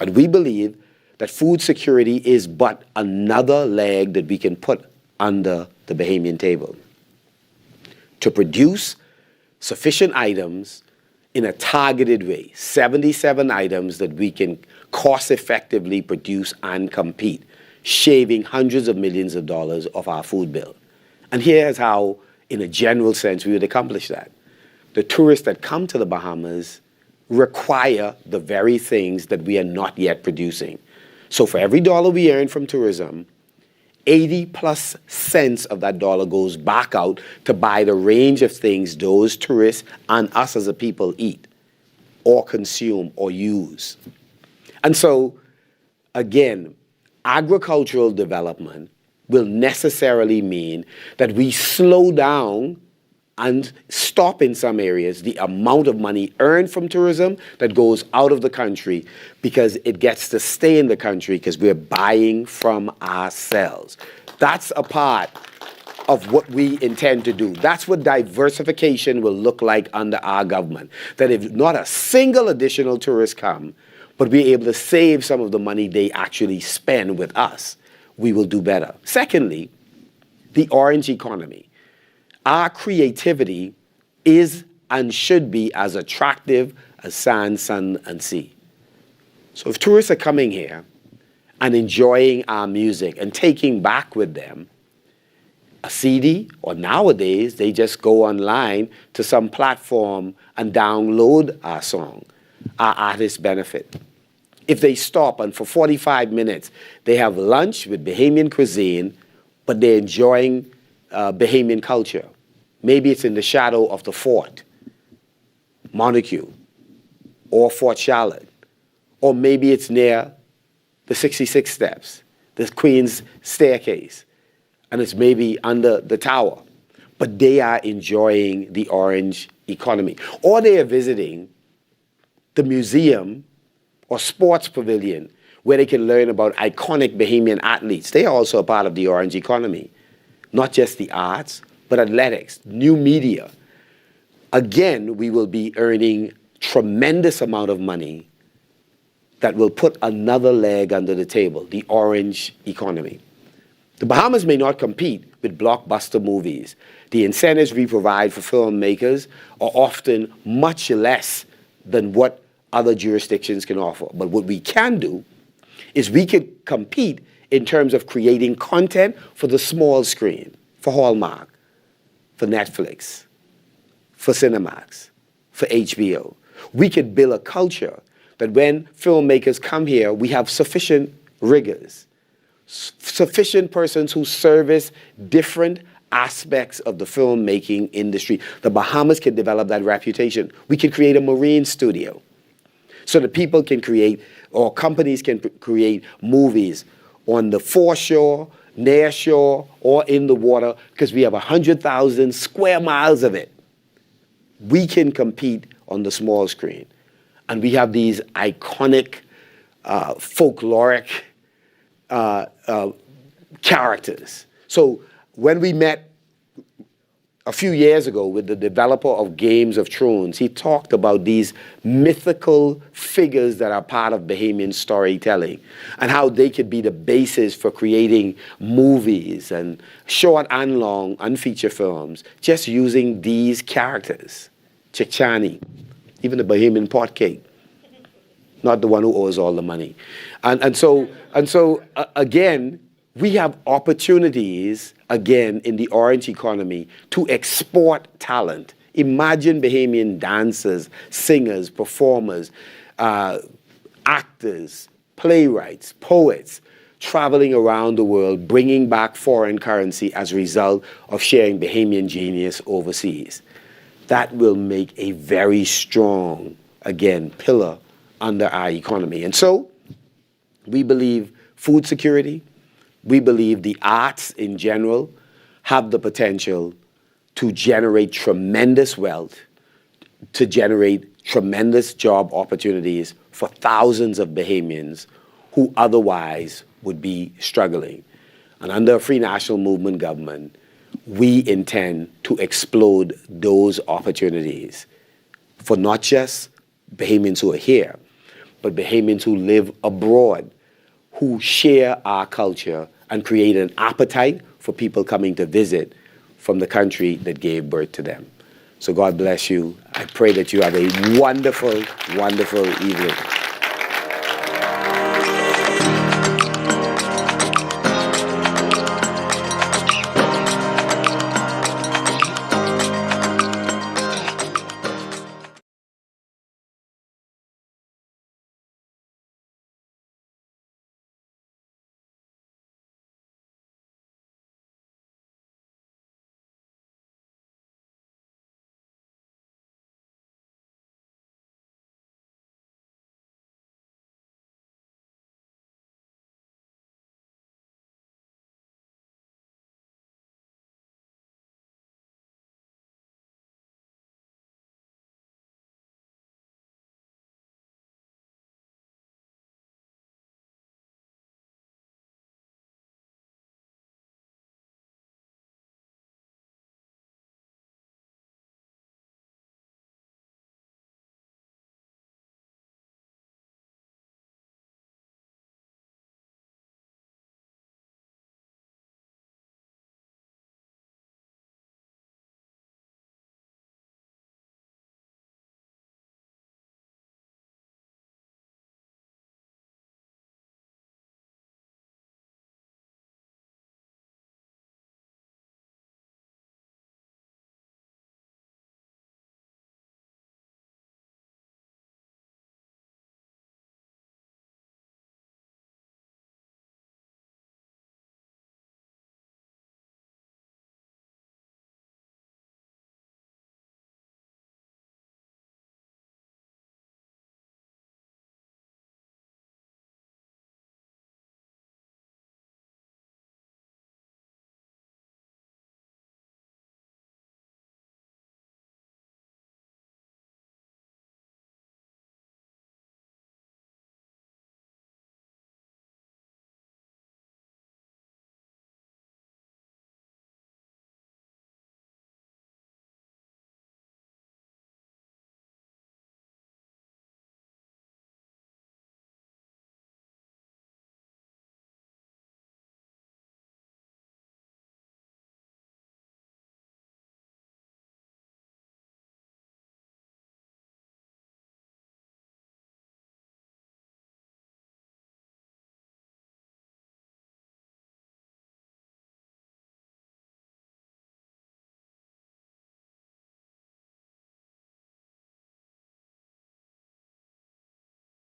C: And we believe that food security is but another leg that we can put under the Bahamian table to produce sufficient items in a targeted way, 77 items that we can cost effectively produce and compete, shaving hundreds of millions of dollars off our food bill. And here's how, in a general sense, we would accomplish that. The tourists that come to the Bahamas require the very things that we are not yet producing. So for every dollar we earn from tourism, 80+ cents of that dollar goes back out to buy the range of things those tourists and us as a people eat or consume or use. And so, again, agricultural development will necessarily mean that we slow down and stop in some areas the amount of money earned from tourism that goes out of the country because it gets to stay in the country because we're buying from ourselves. That's a part of what we intend to do. That's what diversification will look like under our government. That if not a single additional tourist come, but we're able to save some of the money they actually spend with us, we will do better. Secondly, the orange economy. Our creativity is and should be as attractive as sand, sun, and sea. So if tourists are coming here and enjoying our music and taking back with them a CD, or nowadays they just go online to some platform and download our song, our artists benefit. If they stop and for 45 minutes they have lunch with Bahamian cuisine, but they're enjoying Bahamian culture. Maybe it's in the shadow of the fort, Montague, or Fort Charlotte, or maybe it's near the 66 steps, the Queen's Staircase, and it's maybe under the tower. But they are enjoying the orange economy. Or they are visiting the museum or sports pavilion where they can learn about iconic Bahamian athletes. They are also a part of the orange economy. Not just the arts, but athletics, new media. Again, we will be earning tremendous amount of money that will put another leg under the table, the orange economy. The Bahamas may not compete with blockbuster movies. The incentives we provide for filmmakers are often much less than what other jurisdictions can offer. But what we can do is we could compete in terms of creating content for the small screen, for Hallmark, for Netflix, for Cinemax, for HBO. We could build a culture that when filmmakers come here, we have sufficient riggers, sufficient persons who service different aspects of the filmmaking industry. The Bahamas can develop that reputation. We can create a marine studio so that people can create, or companies can create movies on the foreshore, near shore, or in the water, because we have 100,000 square miles of it. We can compete on the small screen. And we have these iconic, folkloric characters. So when we met a few years ago with the developer of Games of Thrones, he talked about these mythical figures that are part of Bahamian storytelling and how they could be the basis for creating movies and short and long and feature films just using these characters. Chichani, even the Bahamian pot cake, not the one who owes all the money. And so again, we have opportunities, again, in the orange economy to export talent. Imagine Bahamian dancers, singers, performers, actors, playwrights, poets, traveling around the world, bringing back foreign currency as a result of sharing Bahamian genius overseas. That will make a very strong, again, pillar under our economy. And so we believe food security, We believe the arts in general have the potential to generate tremendous wealth, to generate tremendous job opportunities for thousands of Bahamians who otherwise would be struggling. And under a Free National Movement government, we intend to explode those opportunities for not just Bahamians who are here, but Bahamians who live abroad, who share our culture and create an appetite for people coming to visit from the country that gave birth to them. So God bless you. I pray that you have a wonderful, wonderful evening.